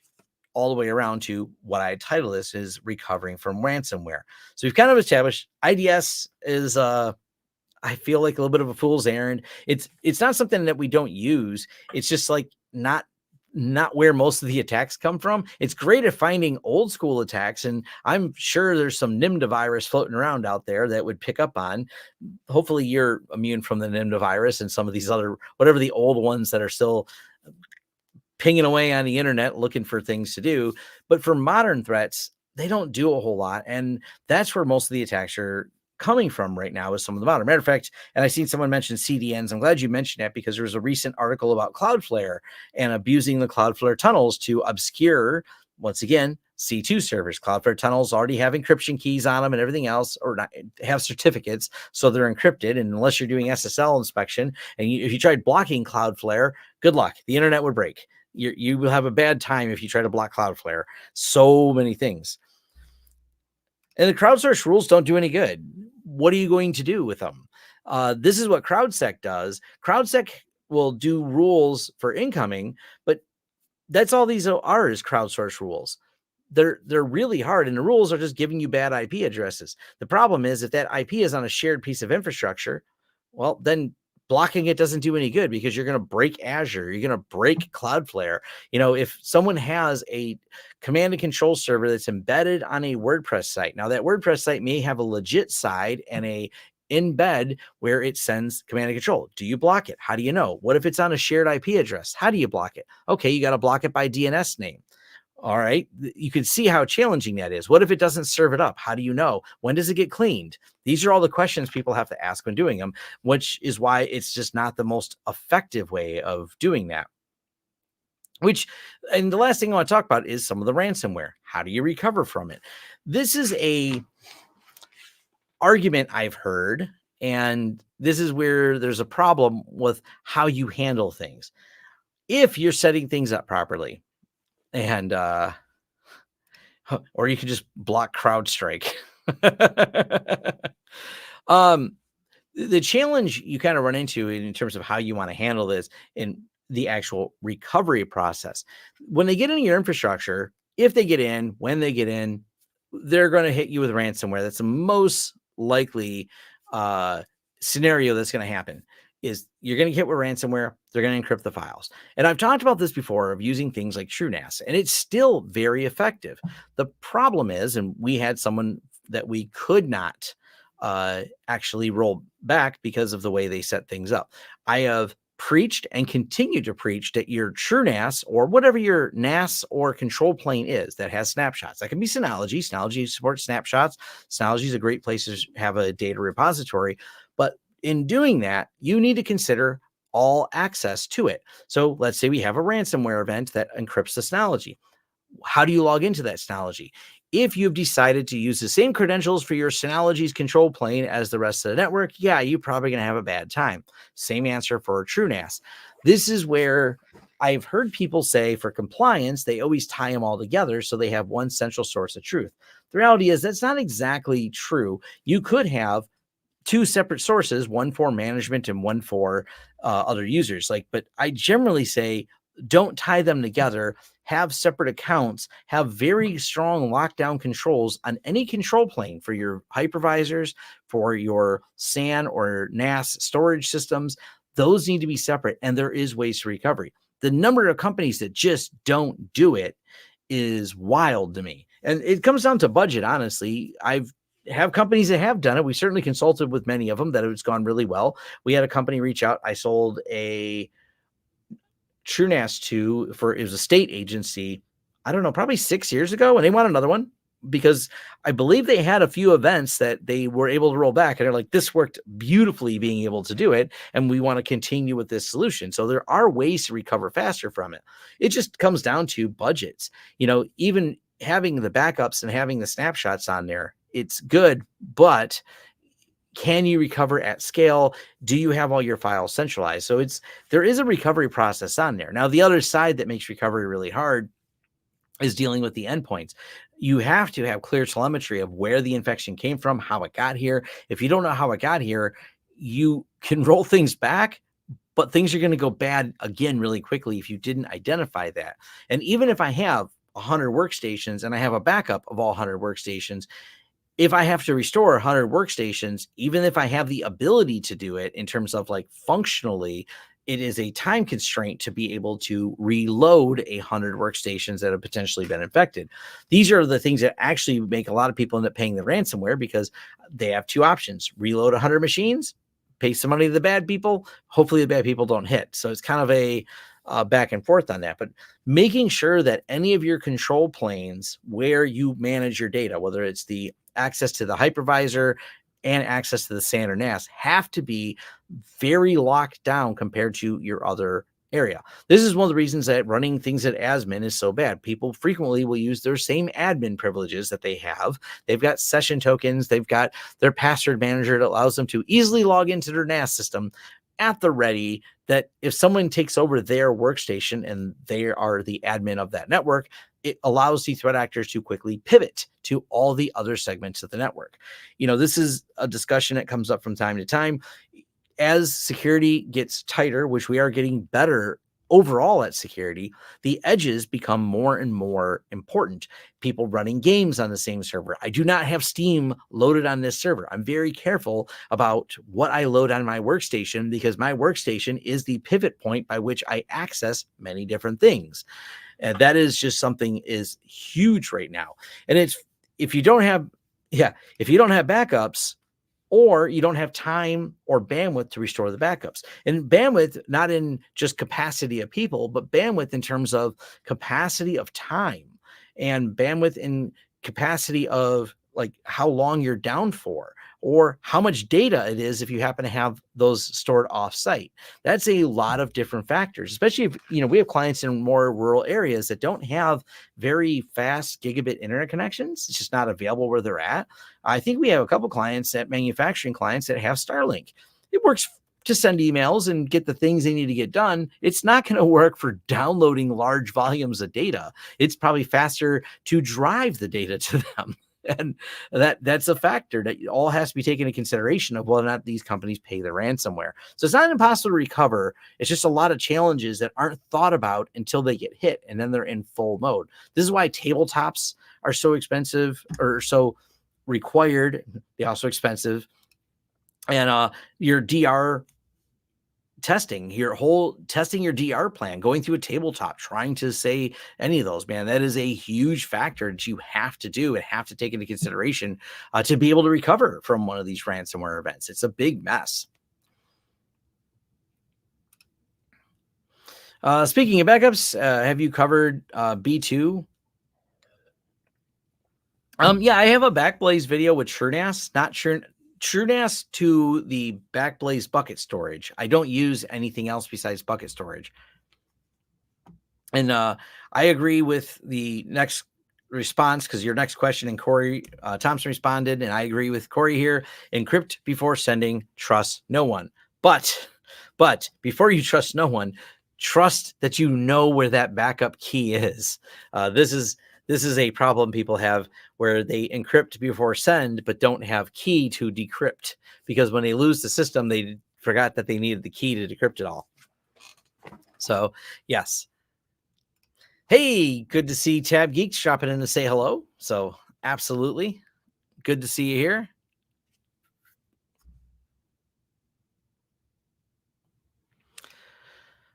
A: all the way around to what I title this is recovering from ransomware. So we've kind of established IDS is I feel like a little bit of a fool's errand. It's not something that we don't use. It's just like not where most of the attacks come from. It's great at finding old school attacks, and I'm sure there's some NIMDA virus floating around out there that would pick up on. Hopefully you're immune from the NIMDA virus and some of these other, whatever the old ones that are still pinging away on the internet looking for things to do. But for modern threats, they don't do a whole lot, and that's where most of the attacks are coming from right now with some of the modern. Matter of fact, and I seen someone mention CDNs. I'm glad you mentioned that because there was a recent article about Cloudflare and abusing the Cloudflare tunnels to obscure, once again, C2 servers. Cloudflare tunnels already have encryption keys on them and everything else, or not have certificates, so they're encrypted. And unless you're doing SSL inspection, and if you tried blocking Cloudflare, good luck. The internet would break. You will have a bad time if you try to block Cloudflare. So many things. And the crowdsource rules don't do any good. What are you going to do with them? This is what CrowdSec does. CrowdSec will do rules for incoming, but that's all these are, is crowdsource rules. They're really hard, and the rules are just giving you bad IP addresses. The problem is if that IP is on a shared piece of infrastructure, well, then blocking it doesn't do any good because you're going to break Azure. You're going to break Cloudflare. If someone has a command and control server that's embedded on a WordPress site, now that WordPress site may have a legit side and a embed where it sends command and control. Do you block it? How do you know? What if it's on a shared IP address? How do you block it? Okay, you got to block it by DNS name. All right. You can see how challenging that is. What if it doesn't serve it up? How do you know? When does it get cleaned? These are all the questions people have to ask when doing them, which is why it's just not the most effective way of doing that. And the last thing I want to talk about is some of the ransomware. How do you recover from it? This is a argument I've heard, and this is where there's a problem with how you handle things. If you're setting things up properly, and or you can just block CrowdStrike. The challenge you kind of run into in terms of how you want to handle this in the actual recovery process, when they get into your infrastructure, if they get in, when they get in, they're going to hit you with ransomware. That's the most likely scenario that's going to happen. Is you're going to get with ransomware, they're going to encrypt the files. And I've talked about this before of using things like TrueNAS, and it's still very effective. The problem is, and we had someone that we could not actually roll back because of the way they set things up. I have preached and continue to preach that your TrueNAS, or whatever your NAS or control plane is that has snapshots. That can be Synology. Synology supports snapshots. Synology is a great place to have a data repository. But in doing that, you need to consider all access to it. So let's say we have a ransomware event that encrypts the Synology. How do you log into that Synology? If you've decided to use the same credentials for your Synology's control plane as the rest of the network, yeah, you're probably going to have a bad time. Same answer for TrueNAS. This is where I've heard people say for compliance, they always tie them all together so they have one central source of truth. The reality is that's not exactly true. You could have two separate sources, one for management and one for other users. But I generally say don't tie them together. Have separate accounts. Have very strong lockdown controls on any control plane for your hypervisors, for your SAN or NAS storage systems. Those need to be separate, and there is ways to recovery. The number of companies that just don't do it is wild to me, and it comes down to budget. Honestly, I've have companies that have done it. We certainly consulted with many of them that it's gone really well. We had a company reach out. I sold a TrueNAS to it was a state agency, I don't know, probably 6 years ago, and they want another one because I believe they had a few events that they were able to roll back, and they're like, this worked beautifully being able to do it, and we want to continue with this solution. So there are ways to recover faster from it. It just comes down to budgets. Even having the backups and having the snapshots on there, it's good, but can you recover at scale? Do you have all your files centralized? So there is a recovery process on there. Now, the other side that makes recovery really hard is dealing with the endpoints. You have to have clear telemetry of where the infection came from, how it got here. If you don't know how it got here, you can roll things back, but things are going to go bad again really quickly if you didn't identify that. And even if I have 100 workstations and I have a backup of all 100 workstations, if I have to restore 100 workstations, even if I have the ability to do it in terms of functionally, it is a time constraint to be able to reload 100 workstations that have potentially been infected. These are the things that actually make a lot of people end up paying the ransomware because they have two options: reload 100 machines, pay some money to the bad people. Hopefully the bad people don't hit. So it's kind of a back and forth on that, but making sure that any of your control planes where you manage your data, whether it's the access to the hypervisor and access to the SAN or NAS have to be very locked down compared to your other area. This is one of the reasons that running things at admin is so bad. People frequently will use their same admin privileges that they have. They've got session tokens, they've got their password manager that allows them to easily log into their NAS system at the ready, that if someone takes over their workstation and they are the admin of that network, it allows the threat actors to quickly pivot to all the other segments of the network. This is a discussion that comes up from time to time. As security gets tighter, which we are getting better overall at security, the edges become more and more important. People running games on the same server. I do not have Steam loaded on this server. I'm very careful about what I load on my workstation, because my workstation is the pivot point by which I access many different things. And that is just something is huge right now. And if you don't have backups, or you don't have time or bandwidth to restore the backups. And bandwidth, not in just capacity of people, but bandwidth in terms of capacity of time, and bandwidth in capacity of like how long you're down for, or how much data it is if you happen to have those stored off-site. That's a lot of different factors, especially if we have clients in more rural areas that don't have very fast gigabit internet connections. It's just not available where they're at. I think we have a couple clients, manufacturing clients, that have Starlink. It works to send emails and get the things they need to get done. It's not going to work for downloading large volumes of data. It's probably faster to drive the data to them. And that's a factor that all has to be taken into consideration of whether or not these companies pay the ransomware. So it's not impossible to recover. It's just a lot of challenges that aren't thought about until they get hit, and then they're in full mode. This is why tabletops are so expensive, or so required. They're also expensive. And your DR testing your DR plan, going through a tabletop, trying to say any of those, man, that is a huge factor that you have to do and have to take into consideration to be able to recover from one of these ransomware events. It's a big mess. Speaking of backups, have you covered B2? Yeah, I have a Backblaze video with TrueNAS, not TrueNAS to the Backblaze bucket storage. I don't use anything else besides bucket storage. And I agree with the next response, because your next question, and Corey Thompson responded, and I agree with Corey here. Encrypt before sending, trust no one. But before you trust no one, trust that you know where that backup key is. This is a problem people have, where they encrypt before send, but don't have key to decrypt, because when they lose the system, they forgot that they needed the key to decrypt it all. So yes. Hey, good to see Tab Geeks dropping in to say hello. So absolutely good to see you here.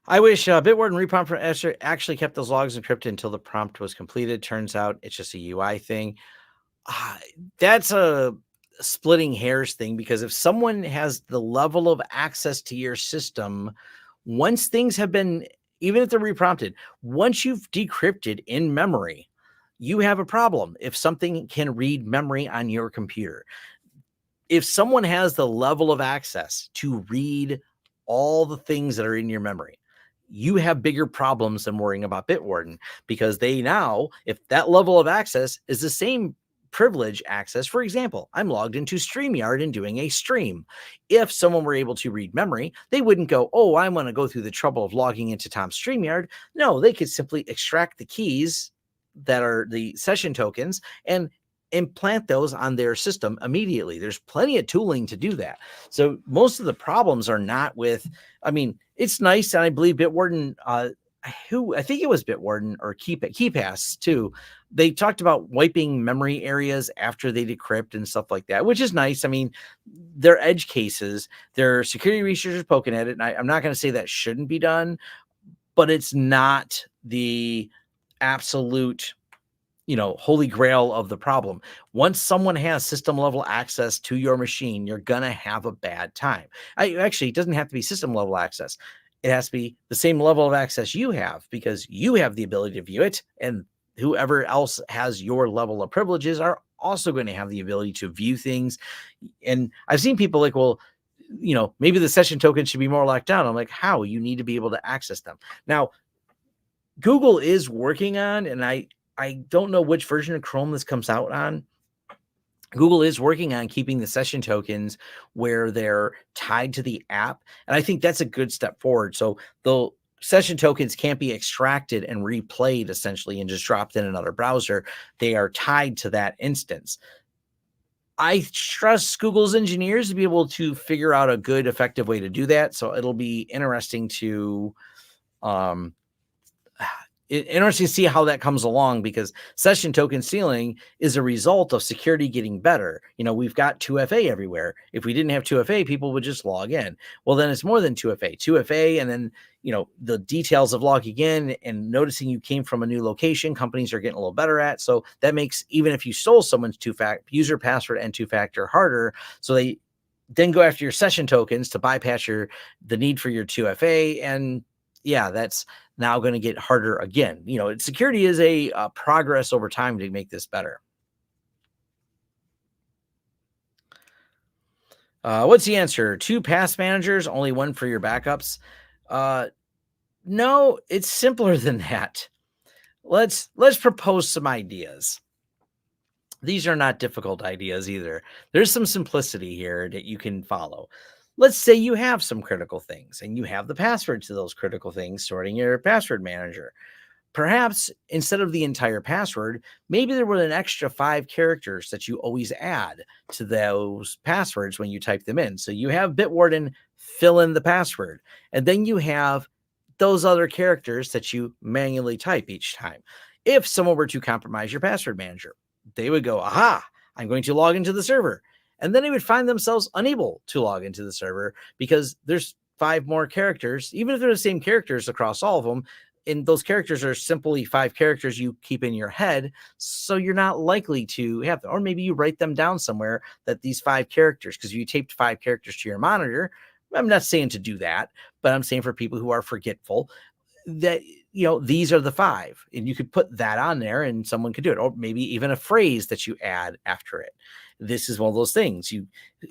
A: I wish Bitwarden reprompt actually kept those logs encrypted until the prompt was completed. Turns out it's just a UI thing. That's a splitting hairs thing, because if someone has the level of access to your system, once things have been, even if they're reprompted, once you've decrypted in memory, you have a problem. If something can read memory on your computer, if someone has the level of access to read all the things that are in your memory, you have bigger problems than worrying about Bitwarden, because they now, if that level of access is the same privilege access, for example, I'm logged into StreamYard and doing a stream. If someone were able to read memory, they wouldn't go, oh, I want to go through the trouble of logging into Tom's StreamYard. No, they could simply extract the keys that are the session tokens and implant those on their system immediately. There's plenty of tooling to do that. So most of the problems are not with, it's nice. And I believe Bitwarden, I think it was Bitwarden or KeyPass too. They talked about wiping memory areas after they decrypt and stuff like that, which is nice. They're edge cases, they're security researchers poking at it. And I'm not going to say that shouldn't be done, but it's not the absolute, holy grail of the problem. Once someone has system level access to your machine, you're going to have a bad time. Actually, it doesn't have to be system level access. It has to be the same level of access you have, because you have the ability to view it, and whoever else has your level of privileges are also going to have the ability to view things. And I've seen people like, well, maybe the session token should be more locked down. I'm like, how? You need to be able to access them. Now, Google is working on, and I don't know which version of Chrome this comes out on. Google is working on keeping the session tokens where they're tied to the app. And I think that's a good step forward. So the session tokens can't be extracted and replayed essentially and just dropped in another browser. They are tied to that instance. I trust Google's engineers to be able to figure out a good, effective way to do that. So it'll be interesting to interesting to see how that comes along, because session token stealing is a result of security getting better. We've got 2FA everywhere. If we didn't have 2FA, people would just log in. Well, then it's more than 2FA, and then, the details of logging in and noticing you came from a new location, companies are getting a little better at. So that makes, even if you stole someone's user password and two-factor harder. So they then go after your session tokens to bypass the need for your 2FA. And yeah, that's now going to get harder again. Security is a progress over time to make this better. What's the answer? 2 pass managers, only one for your backups? No, it's simpler than that. Let's propose some ideas. These are not difficult ideas either. There's some simplicity here that you can follow. Let's say you have some critical things and you have the password to those critical things stored in your password manager. Perhaps instead of the entire password, maybe there were an extra 5 characters that you always add to those passwords when you type them in. So you have Bitwarden fill in the password, and then you have those other characters that you manually type each time. If someone were to compromise your password manager, they would go, aha, I'm going to log into the server. And then they would find themselves unable to log into the server because there's 5 more characters, even if they're the same characters across all of them. And those characters are simply 5 characters you keep in your head. So you're not likely to have them. Or maybe you write them down somewhere, that these 5 characters, because you taped 5 characters to your monitor. I'm not saying to do that, but I'm saying for people who are forgetful, that these are the 5, and you could put that on there and someone could do it. Or maybe even a phrase that you add after it. This is one of those things you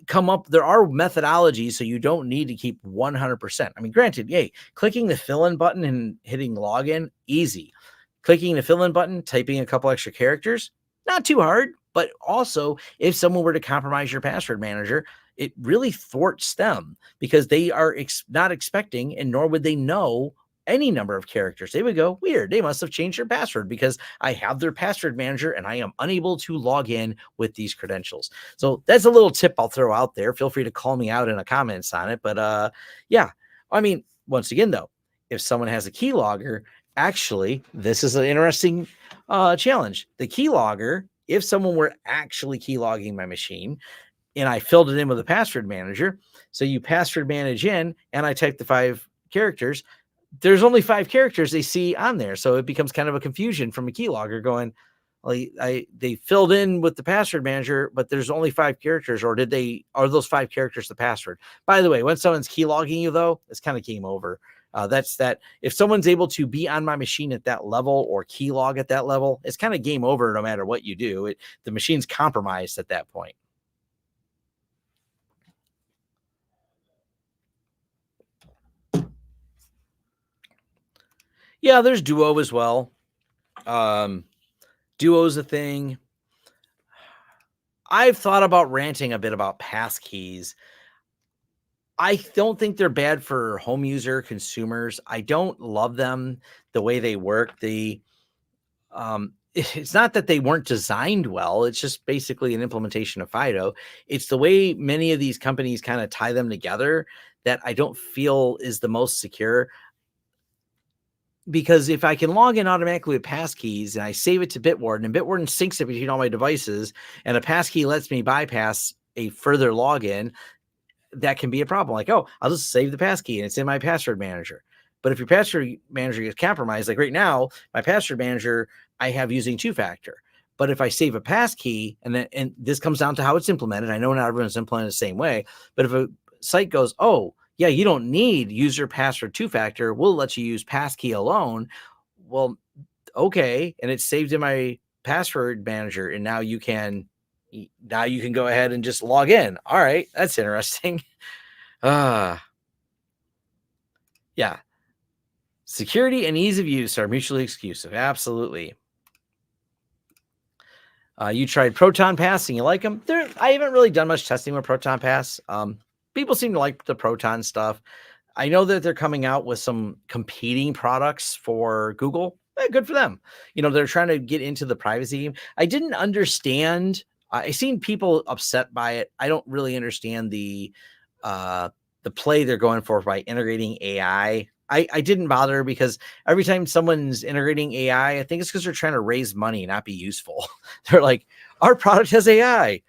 A: come up. There are methodologies, so you don't need to keep 100%. I mean, granted, yay, clicking the fill in button and hitting login, easy. Clicking the fill in button, typing a couple extra characters, not too hard. But also, if someone were to compromise your password manager, it really thwarts them, because they are not expecting, and nor would they know any number of characters. They would go, weird, they must have changed their password because I have their password manager and I am unable to log in with these credentials. So that's a little tip I'll throw out there. Feel free to call me out in the comments on it. But yeah, I mean, once again, though, if someone has a keylogger, actually, this is an interesting challenge. The keylogger, if someone were actually keylogging my machine and I filled it in with a password manager, so you password manage in and I type the 5 characters, there's only 5 characters they see on there. So it becomes kind of a confusion from a keylogger going, well, they filled in with the password manager, but there's only 5 characters, or are those 5 characters the password? By the way, when someone's keylogging you, though, it's kind of game over. That's that. If someone's able to be on my machine at that level or keylog at that level, it's kind of game over no matter what you do. The machine's compromised at that point. Yeah, there's Duo as well. Duo's a thing. I've thought about ranting a bit about passkeys. I don't think they're bad for home user consumers. I don't love them the way they work. It's not that they weren't designed well. It's just basically an implementation of FIDO. It's the way many of these companies kind of tie them together that I don't feel is the most secure. Because if I can log in automatically with passkeys and I save it to Bitwarden, and Bitwarden syncs it between all my devices, and a passkey lets me bypass a further login, that can be a problem. Like, oh, I'll just save the passkey and it's in my password manager. But if your password manager gets compromised, like right now, my password manager I have using 2-factor. But if I save a passkey, and this comes down to how it's implemented. I know not everyone's implemented the same way, but if a site goes, oh, yeah, you don't need user password 2-factor, we'll let you use passkey alone. Well, okay. And it's saved in my password manager. And now you can now you can go ahead and just log in. All right, that's interesting. Yeah. Security and ease of use are mutually exclusive. Absolutely. You tried Proton Pass and you like them. I haven't really done much testing with Proton Pass. People seem to like the Proton stuff. I know that they're coming out with some competing products for Google. Good for them. They're trying to get into the privacy game. I didn't understand. I seen people upset by it. I don't really understand the play they're going for by integrating AI. I didn't bother because every time someone's integrating AI, I think it's because they're trying to raise money, not be useful. They're like, our product has AI.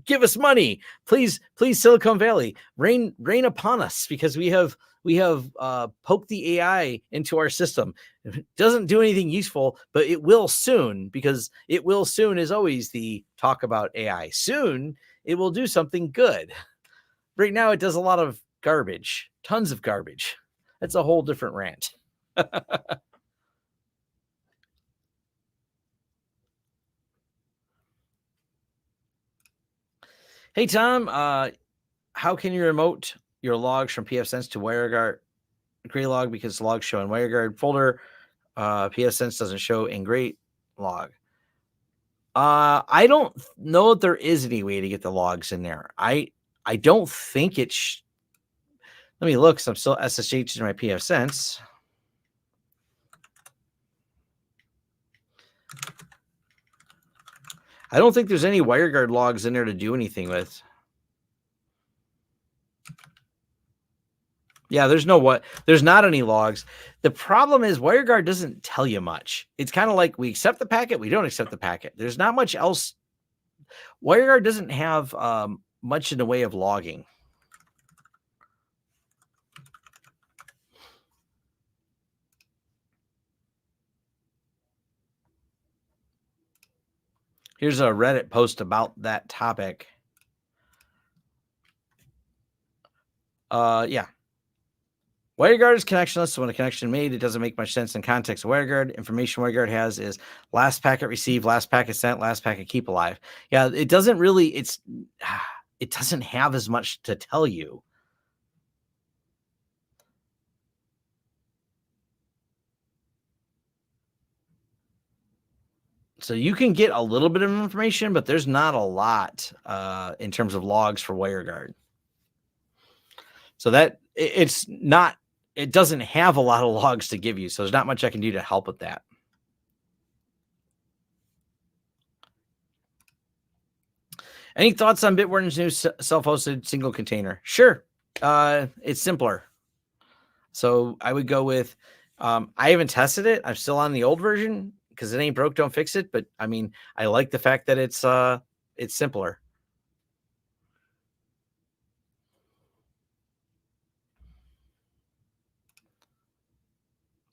A: Give us money, please, Silicon Valley, rain upon us, because we have poked the AI into our system. It doesn't do anything useful, but it will soon, because it will soon is always the talk about AI. Soon it will do something good. Right now it does a lot of garbage, tons of garbage. That's a whole different rant. Hey, Tom, how can you remote your logs from pfSense to WireGuard Graylog, because logs show in WireGuard folder? pfSense doesn't show in Graylog. I don't know if there is any way to get the logs in there. I don't think it's. Let me look. So I'm still SSH in my pfSense. I don't think there's any WireGuard logs in there to do anything with. Yeah, there's not any logs. The problem is WireGuard doesn't tell you much. It's kind of like we accept the packet, we don't accept the packet. There's not much else. WireGuard doesn't have much in the way of logging. Here's a Reddit post about that topic. Yeah. WireGuard is connectionless, so when a connection made, it doesn't make much sense in context of WireGuard. Information WireGuard has is last packet received, last packet sent, last packet keep alive. Yeah, it doesn't really, it doesn't have as much to tell you. So you can get a little bit of information, but there's not a lot in terms of logs for WireGuard. So that it doesn't have a lot of logs to give you. So there's not much I can do to help with that. Any thoughts on Bitwarden's new self-hosted single container? Sure. It's simpler. So I would go with, I haven't tested it. I'm still on the old version because it ain't broke, don't fix it. But I mean, I like the fact that it's simpler.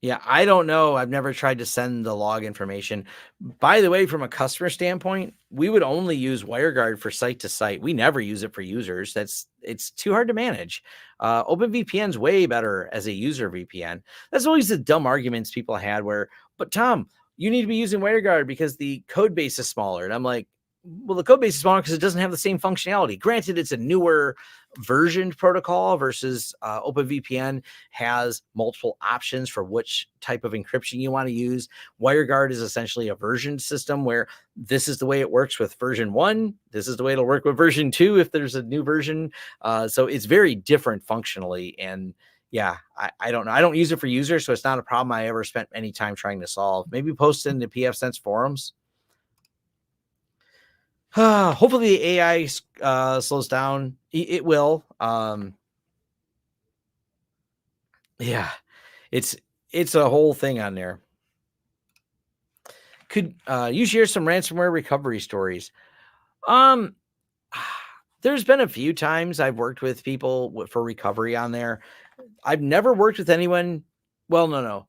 A: Yeah, I don't know. I've never tried to send the log information. By the way, from a customer standpoint, we would only use WireGuard for site to site. We never use it for users. It's too hard to manage. OpenVPN's way better as a user VPN. That's always the dumb arguments people had but Tom, you need to be using WireGuard because the code base is smaller. And I'm like, well, the code base is smaller because it doesn't have the same functionality. Granted, it's a newer versioned protocol versus OpenVPN has multiple options for which type of encryption you want to use. WireGuard is essentially a version system where this is the way it works with version 1. This is the way it'll work with version 2 if there's a new version. So it's very different functionally. And yeah, I don't know. I don't use it for users, so it's not a problem I ever spent any time trying to solve. Maybe post in the pfSense forums. Hopefully the AI slows down. It will. Yeah, it's a whole thing on there. Could you share some ransomware recovery stories? There's been a few times I've worked with people for recovery on there. I've never worked with anyone. Well, no.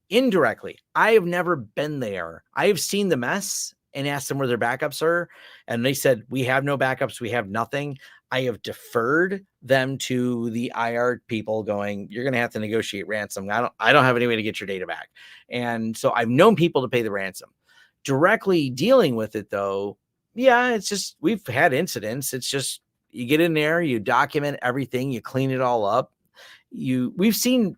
A: Indirectly, I have never been there. I have seen the mess and asked them where their backups are, and they said, we have no backups, we have nothing. I have deferred them to the IR people going, you're going to have to negotiate ransom. I don't have any way to get your data back. And so I've known people to pay the ransom. Directly dealing with it, though, Yeah, it's just we've had incidents. It's just you get in there, you document everything, you clean it all up. We've seen,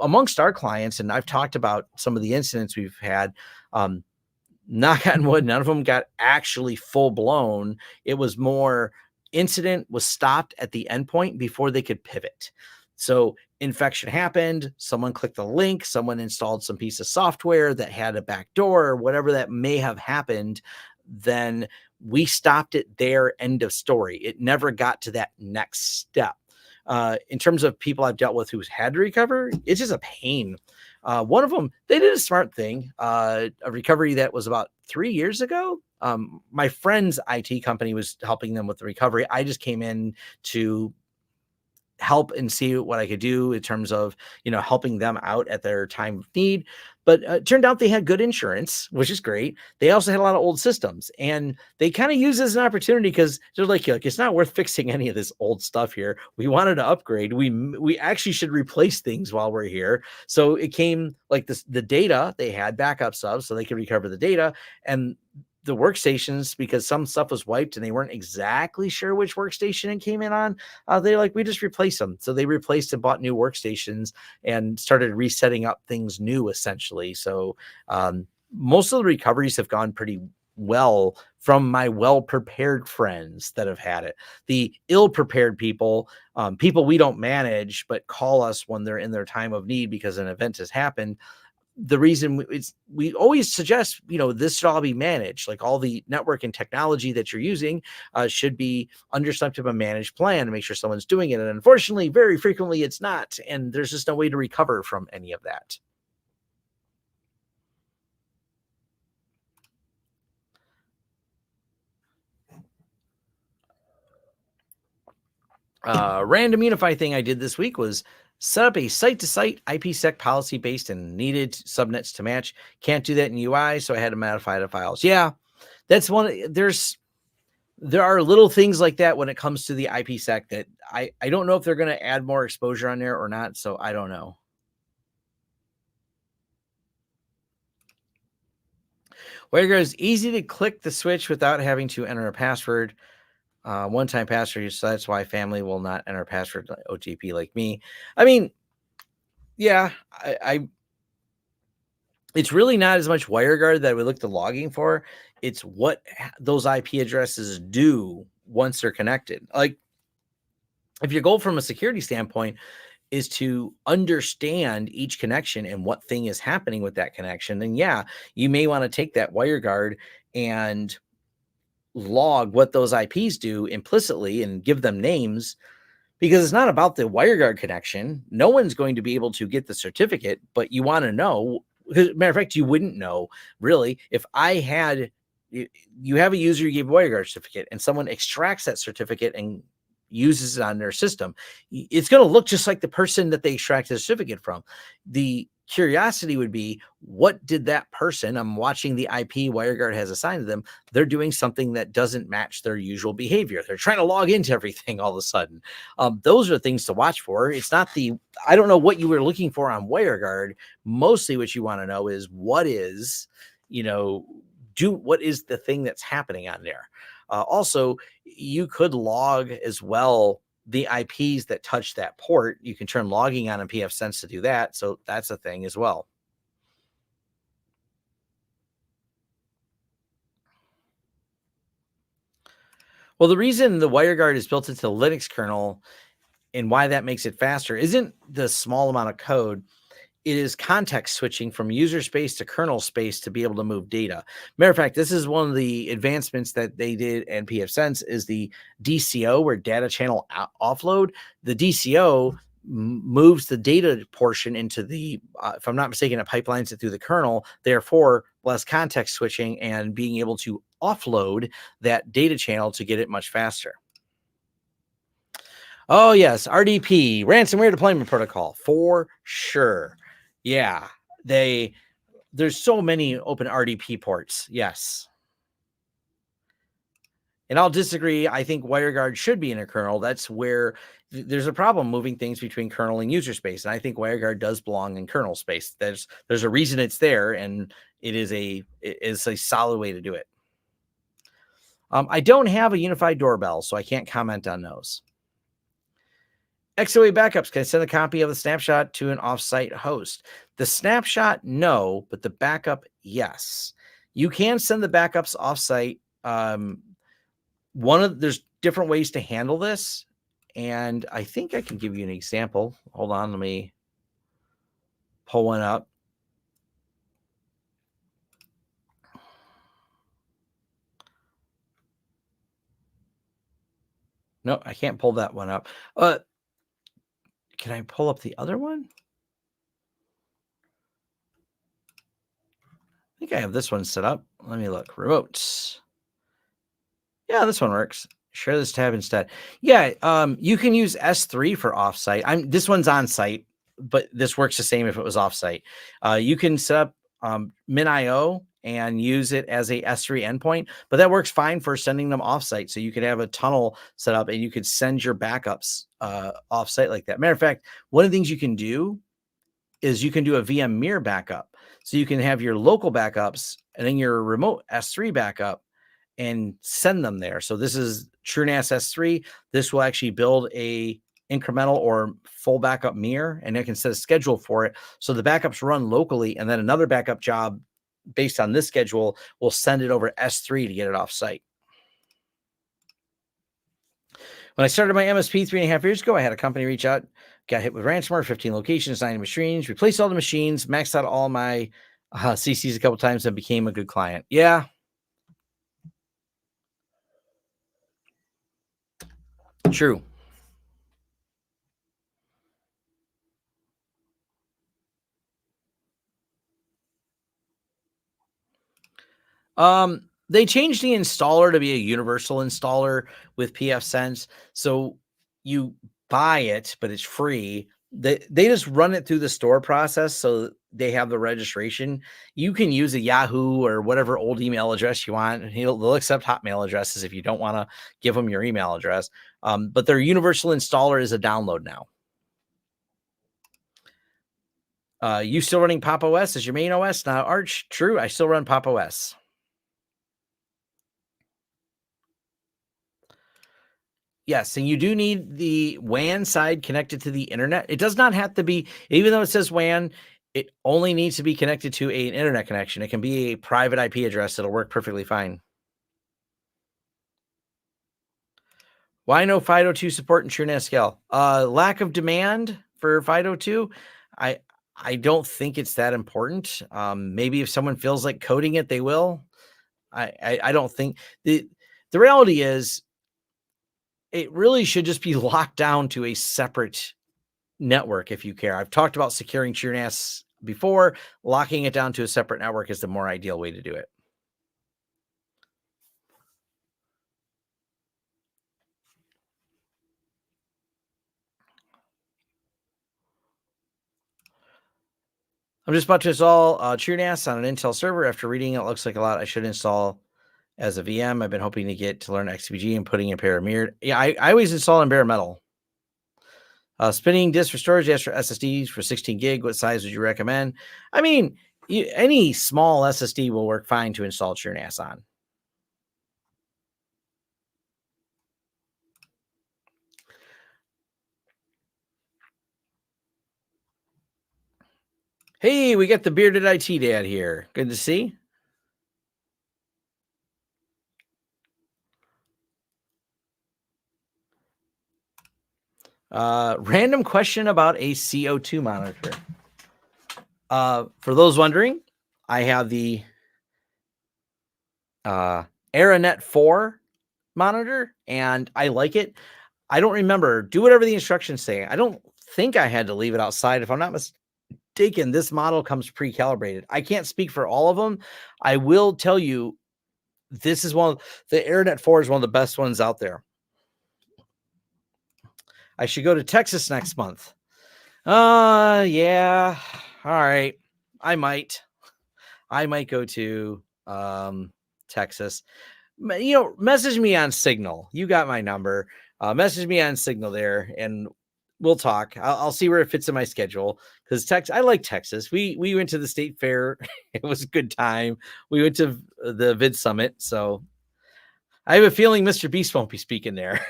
A: amongst our clients, and I've talked about some of the incidents we've had. Um, Knock on wood, none of them got actually full blown. It was more incident was stopped at the endpoint before they could pivot. So infection happened, someone clicked the link, someone installed some piece of software that had a back door, or whatever that may have happened. Then we stopped it there, end of story. It never got to that next step. In terms of people I've dealt with who's had to recover, it's just a pain. One of them, they did a smart thing, a recovery that was about 3 years ago. My friend's IT company was helping them with the recovery. I just came in to help and see what I could do in terms of, helping them out at their time of need. But it turned out they had good insurance, which is great. They also had a lot of old systems, and they kind of use as an opportunity because they're like, it's not worth fixing any of this old stuff here. We wanted to upgrade. We actually should replace things while we're here. So it came like this, the data they had backups of, so they could recover the data, and the workstations, because some stuff was wiped and they weren't exactly sure which workstation it came in on. They're like, we just replace them. So they replaced and bought new workstations and started resetting up things new, essentially. So most of the recoveries have gone pretty well from my well-prepared friends that have had it. The ill-prepared people, people we don't manage, but call us when they're in their time of need because an event has happened. The reason we always suggest, this should all be managed, like all the network and technology that you're using should be under some type of managed plan to make sure someone's doing it. And unfortunately, very frequently it's not. And there's just no way to recover from any of that. Random UniFi thing I did this week was set up a site-to-site IPsec policy based and needed subnets to match. Can't do that in UI, so I had to modify the files. Yeah, that's one. There are little things like that when it comes to the IPsec that I don't know if they're going to add more exposure on there or not. So I don't know. WireGuard is easy to click the switch without having to enter a password. One-time password, so that's why family will not enter password OTP like me. I mean, yeah, I it's really not as much WireGuard that we look the logging for. It's what those IP addresses do once they're connected. Like if your goal from a security standpoint is to understand each connection and what thing is happening with that connection, then yeah, you may want to take that WireGuard and log what those IPs do implicitly and give them names, because it's not about the WireGuard connection. No one's going to be able to get the certificate, but you want to know. Matter of fact, you wouldn't know really if I had. You have a user, you gave a WireGuard certificate, and someone extracts that certificate and uses it on their system. It's going to look just like the person that they extracted the certificate from. The curiosity would be, what did that person, I'm watching the IP WireGuard has assigned to them, they're doing something that doesn't match their usual behavior. They're trying to log into everything all of a sudden. Those are things to watch for. It's not I don't know what you were looking for on WireGuard. Mostly what you want to know is what is the thing that's happening on there. Also, you could log as well the IPs that touch that port. You can turn logging on in pfSense to do that. So that's a thing as well. Well, the reason the WireGuard is built into the Linux kernel and why that makes it faster isn't the small amount of code. It is context switching from user space to kernel space to be able to move data. Matter of fact, this is one of the advancements that they did in pfSense is the DCO, where data channel offload. The DCO moves the data portion into the, if I'm not mistaken, it pipelines it through the kernel, therefore less context switching and being able to offload that data channel to get it much faster. Oh, yes, RDP, ransomware deployment protocol, for sure. Yeah, there's so many open RDP ports. Yes. And I'll disagree. I think WireGuard should be in a kernel. That's where there's a problem moving things between kernel and user space. And I think WireGuard does belong in kernel space. There's a reason it's there, and it is a solid way to do it. I don't have a unified doorbell, so I can't comment on those. XOA backups. Can I send a copy of the snapshot to an offsite host? The snapshot, no, but the backup, yes. You can send the backups offsite. There's different ways to handle this, and I think I can give you an example. Hold on, let me pull one up. No, I can't pull that one up. Can I pull up the other one? I think I have this one set up. Let me look. Remotes. Yeah, this one works. Share this tab instead. Yeah, you can use S3 for offsite. This one's on site, but this works the same if it was offsite. You can set up MinIO and use it as a S3 endpoint, but that works fine for sending them offsite. So you could have a tunnel set up and you could send your backups offsite like that. Matter of fact, one of the things you can do is you can do a VM mirror backup. So you can have your local backups and then your remote S3 backup and send them there. So this is TrueNAS S3. This will actually build a incremental or full backup mirror, and it can set a schedule for it. So the backups run locally, and then another backup job based on this schedule will send it over S3 to get it off site. When I started my MSP 3.5 years ago, I had a company reach out, got hit with ransomware, 15 locations, 90 machines, replaced all the machines, maxed out all my CCs a couple times, and became a good client. Yeah. True. They changed the installer to be a universal installer with pfSense. So you buy it, but it's free. They just run it through the store process, so they have the registration. You can use a Yahoo or whatever old email address you want. They'll accept Hotmail addresses if you don't want to give them your email address. But their universal installer is a download now. You still running Pop OS as your main OS? Now, Arch, true. I still run Pop OS. Yes, and you do need the WAN side connected to the internet. It does not have to be, even though it says WAN, it only needs to be connected to an internet connection. It can be a private IP address. It'll work perfectly fine. Why no FIDO2 support in TrueNAS scale? Lack of demand for FIDO2. I don't think it's that important. Maybe if someone feels like coding it, they will. I don't think the reality is it really should just be locked down to a separate network if you care. I've talked about securing TrueNAS before. Locking it down to a separate network is the more ideal way to do it. I'm just about to install TrueNAS on an Intel server. After reading it, looks like a lot I should install as a VM. I've been hoping to get to learn XPG and putting in mirrored. Yeah, I always install in bare metal. Spinning disk for storage, yes, for SSDs for 16 gig. What size would you recommend? I mean, any small SSD will work fine to install TrueNAS on. Hey, we got the bearded IT dad here. Good to see. Random question about a CO2 monitor. For those wondering, I have the ARANET 4 monitor, and I like it. I don't remember. Do whatever the instructions say. I don't think I had to leave it outside. If I'm not mistaken, this model comes pre-calibrated. I can't speak for all of them. I will tell you, this is the ARANET 4 is one of the best ones out there. I should go to Texas next month. Yeah. All right. I might go to Texas. Message me on Signal. You got my number. Message me on Signal there, and we'll talk. I'll see where it fits in my schedule, because I like Texas. We went to the state fair. It was a good time. We went to the Vid Summit. So I have a feeling Mr. Beast won't be speaking there.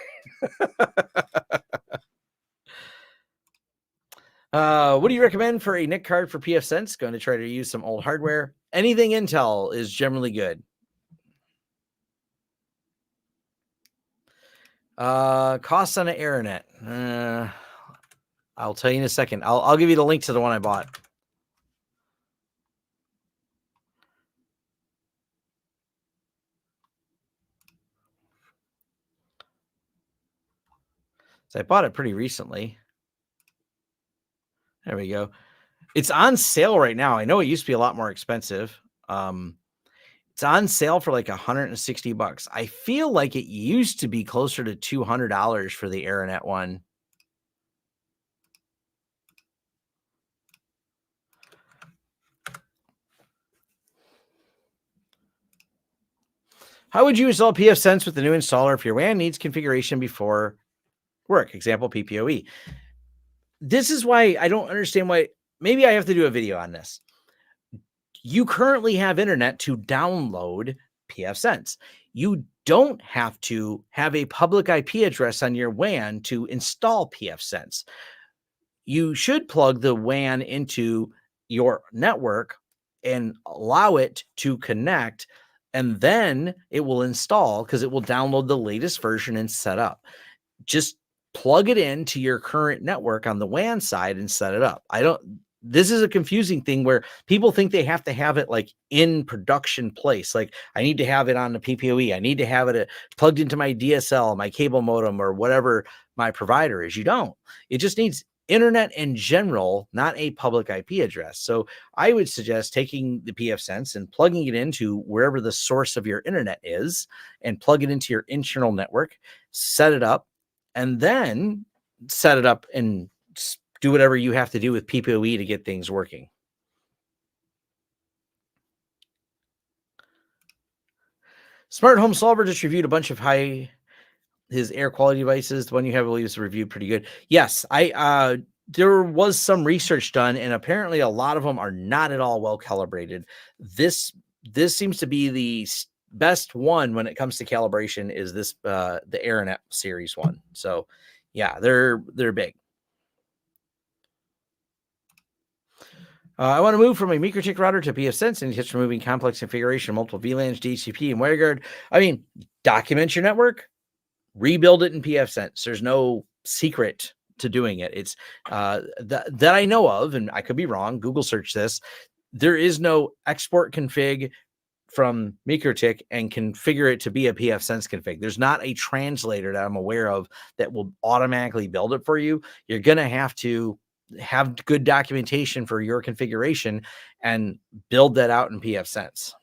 A: What do you recommend for a NIC card for PFSense? Going to try to use some old hardware. Anything Intel is generally good. Costs on an Aranet. I'll tell you in a second. I'll give you the link to the one I bought. So I bought it pretty recently. There we go. It's on sale right now. I know it used to be a lot more expensive. It's on sale for like $160. I feel like it used to be closer to $200 for the Aranet one. How would you install PFSense with the new installer if your WAN needs configuration before work? Example, PPOE. This is why I don't understand why. Maybe I have to do a video on this. You currently have internet to download PFSense. You don't have to have a public IP address on your WAN to install PFSense. You should plug the WAN into your network and allow it to connect, and then it will install because it will download the latest version and set up. Just plug it into your current network on the WAN side and set it up. This is a confusing thing where people think they have to have it like in production place. Like I need to have it on the PPOE. I need to have it plugged into my DSL, my cable modem, or whatever my provider is. You don't. It just needs internet in general, not a public IP address. So I would suggest taking the PFSense and plugging it into wherever the source of your internet is and plug it into your internal network, set it up, and then set it up and do whatever you have to do with PPOE to get things working. Smart Home Solver just reviewed a bunch of his air quality devices. The one you have, I believe, is reviewed pretty good. Yes, there was some research done, and apparently a lot of them are not at all well calibrated. This seems to be the best one when it comes to calibration. Is this the Aranet series one? So, yeah, they're big. I want to move from a MikroTik router to PFSense and just removing complex configuration, multiple VLANs, DHCP, and WireGuard. I mean, document your network, rebuild it in PFSense. There's no secret to doing it. It's that I know of, and I could be wrong. Google search this. There is no export config from MikroTik and configure it to be a PFSense config. There's not a translator that I'm aware of that will automatically build it for you. You're going to have good documentation for your configuration and build that out in PFSense.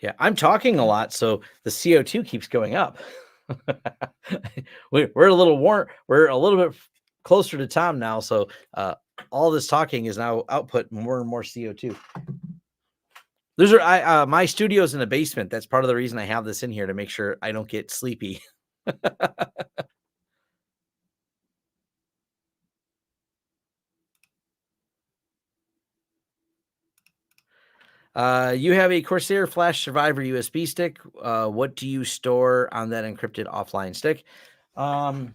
A: Yeah, I'm talking a lot, so the CO2 keeps going up. We're a little warm. We're a little bit closer to Tom now, so all this talking is now output more and more CO2. Those are my studio's in the basement. That's part of the reason I have this in here, to make sure I don't get sleepy. You have a Corsair Flash Survivor USB stick. What do you store on that encrypted offline stick? One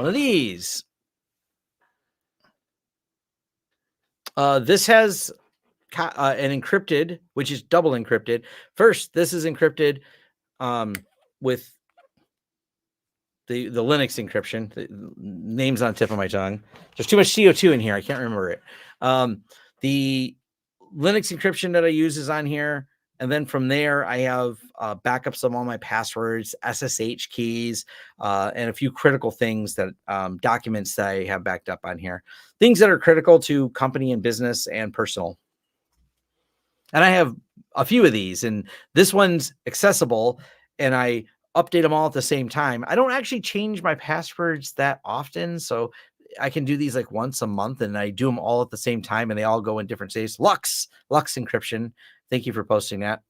A: of these. This has an encrypted, which is double encrypted. First, this is encrypted with the Linux encryption. The name's on the tip of my tongue. There's too much CO2 in here. I can't remember it. The Linux encryption that I use is on here. And then from there, I have backups of all my passwords, SSH keys, and a few critical things that documents that I have backed up on here. Things that are critical to company and business and personal. And I have a few of these, and this one's accessible, and I update them all at the same time. I don't actually change my passwords that often, so I can do these like once a month, and I do them all at the same time, and they all go in different states. Lux encryption. Thank you for posting that.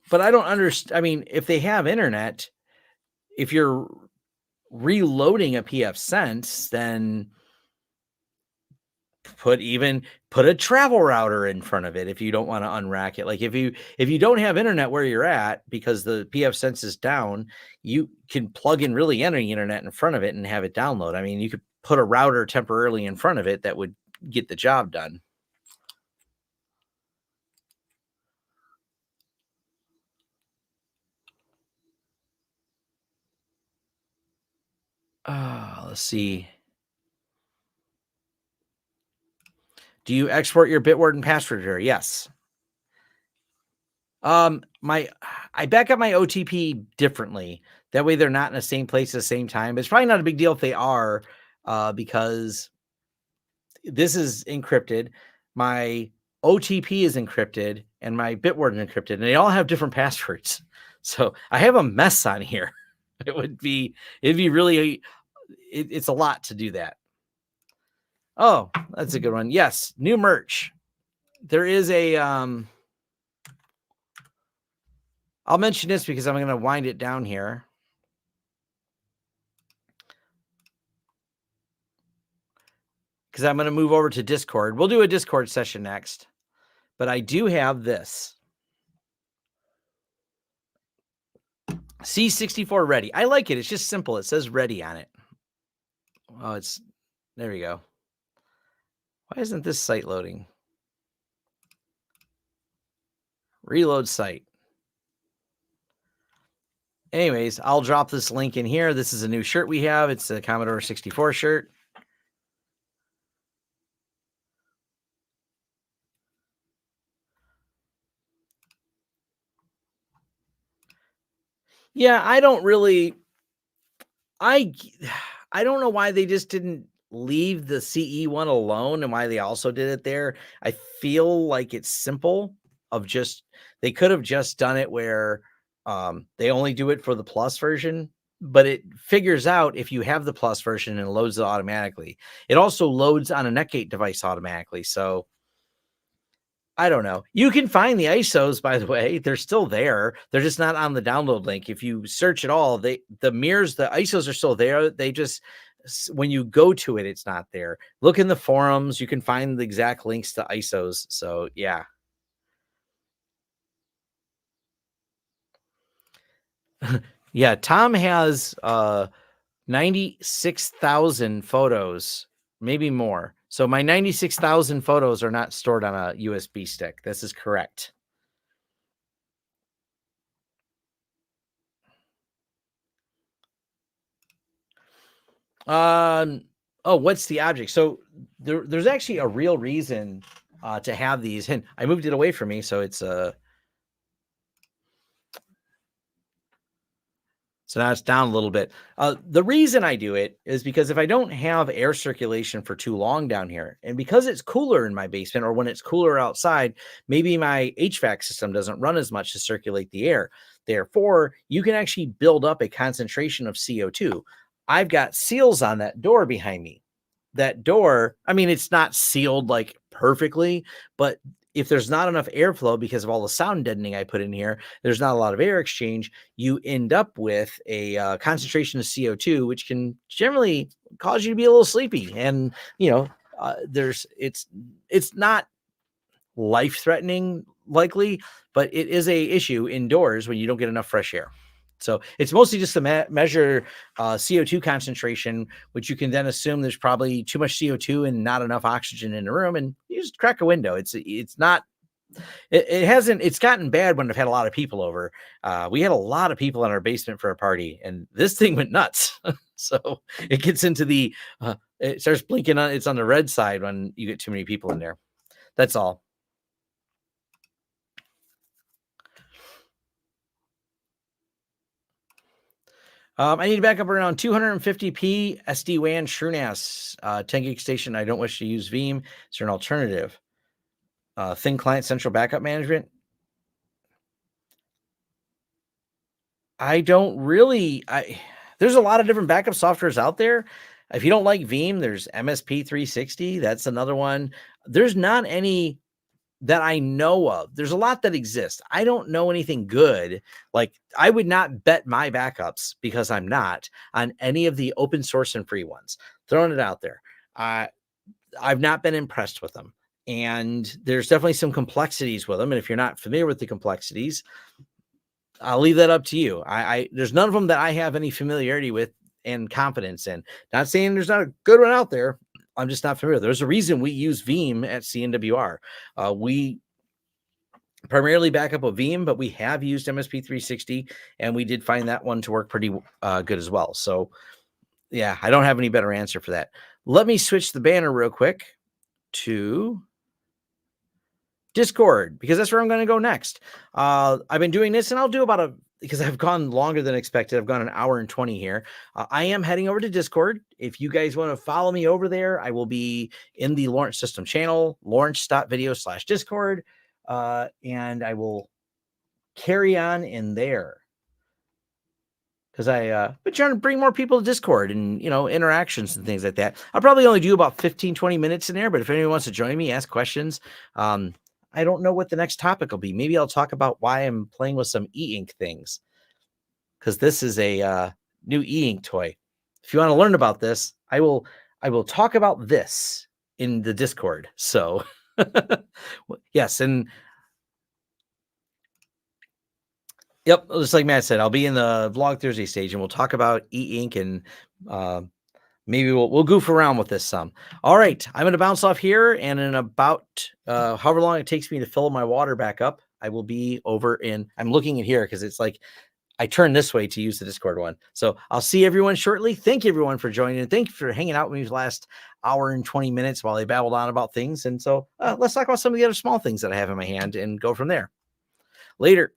A: But I don't understand. I mean, if they have internet, if you're reloading a PF sense, then put a travel router in front of it if you don't want to unrack it. Like if you don't have internet where you're at because the PF sense is down, you can plug in really any internet in front of it and have it download. I mean, you could put a router temporarily in front of it that would get the job done. Let's see. Do you export your Bitward and password here? Yes. My I back up my OTP differently. That way they're not in the same place at the same time. It's probably not a big deal if they are, because this is encrypted. My OTP is encrypted and my Bitward is encrypted, and they all have different passwords. So I have a mess on here. It'd be really, it's a lot to do that. Oh, that's a good one. Yes, new merch. There is a I'll mention this because I'm going to wind it down here. Because I'm going to move over to Discord. We'll do a Discord session next. But I do have this. C64 ready. I like it. It's just simple. It says ready on it. Oh, there we go. Why isn't this site loading? Reload site. Anyways, I'll drop this link in here. This is a new shirt we have. It's a Commodore 64 shirt. Yeah, I don't know why they just didn't leave the CE one alone and why they also did it there. I feel like it's simple they could have just done it where they only do it for the plus version, but it figures out if you have the plus version and loads it automatically. It also loads on a Netgate device automatically. So I don't know. You can find the ISOs, by the way. They're still there. They're just not on the download link. If you search it all, the ISOs are still there. They just, when you go to it, it's not there. Look in the forums. You can find the exact links to ISOs. So yeah. Yeah. Tom has 96,000 photos, maybe more. So my 96,000 photos are not stored on a USB stick. This is correct. Oh, what's the object? So there's actually a real reason to have these. And I moved it away from me, so it's so now it's down a little bit. The reason I do it is because if I don't have air circulation for too long down here, and because it's cooler in my basement or when it's cooler outside, maybe my HVAC system doesn't run as much to circulate the air. Therefore, you can actually build up a concentration of CO2. I've got seals on that door behind me. That door, I mean, it's not sealed like perfectly, but if there's not enough airflow because of all the sound deadening I put in here, there's not a lot of air exchange, you end up with a concentration of CO2, which can generally cause you to be a little sleepy. And, it's not life-threatening likely, but it is a issue indoors when you don't get enough fresh air. So it's mostly just to measure CO2 concentration, which you can then assume there's probably too much CO2 and not enough oxygen in the room, and you just crack a window. It's gotten bad when I've had a lot of people over. We had a lot of people in our basement for a party, and this thing went nuts. So it gets into it starts blinking it's on the red side when you get too many people in there. That's all. I need to back up around 250p SD-WAN TrueNAS 10 gig station. I don't wish to use Veeam. Is there an alternative? Thin client central backup management. I don't really. There's a lot of different backup softwares out there. If you don't like Veeam, there's MSP 360. That's another one. There's not any that I know of. There's a lot that exist. I don't know anything good. Like, I would not bet my backups, because I'm not, on any of the open source and free ones. Throwing it out there. I've not been impressed with them. And there's definitely some complexities with them. And if you're not familiar with the complexities, I'll leave that up to you. There's none of them that I have any familiarity with and confidence in. Not saying there's not a good one out there. I'm just not familiar. There's a reason we use Veeam at CNWR. We primarily back up with Veeam, but we have used MSP360, and we did find that one to work pretty good as well. So yeah, I don't have any better answer for that. Let me switch the banner real quick to Discord, because that's where I'm going to go next. I've been doing this, and I'll do about because I've gone longer than expected. I've gone an hour and 20 here. I am heading over to Discord. If you guys want to follow me over there, I will be in the Lawrence System channel, lawrence.video/Discord, and I will carry on in there, because I've been trying to bring more people to Discord and, interactions and things like that. I'll probably only do about 15, 20 minutes in there, but if anyone wants to join me, ask questions. I don't know what the next topic will be. Maybe I'll talk about why I'm playing with some e-ink things, because this is a new e-ink toy. If you want to learn about this, I will talk about this in the Discord. So yes, and yep, just like Matt said, I'll be in the Vlog Thursday stage, and we'll talk about e-ink, and maybe we'll goof around with this some. All right, I'm going to bounce off here, and in about however long it takes me to fill my water back up, I will be over in. I'm looking at here because it's like I turn this way to use the Discord one. So I'll see everyone shortly. Thank you, everyone, for joining, and thank you for hanging out with me the last hour and 20 minutes while I babbled on about things. And so let's talk about some of the other small things that I have in my hand and go from there. Later.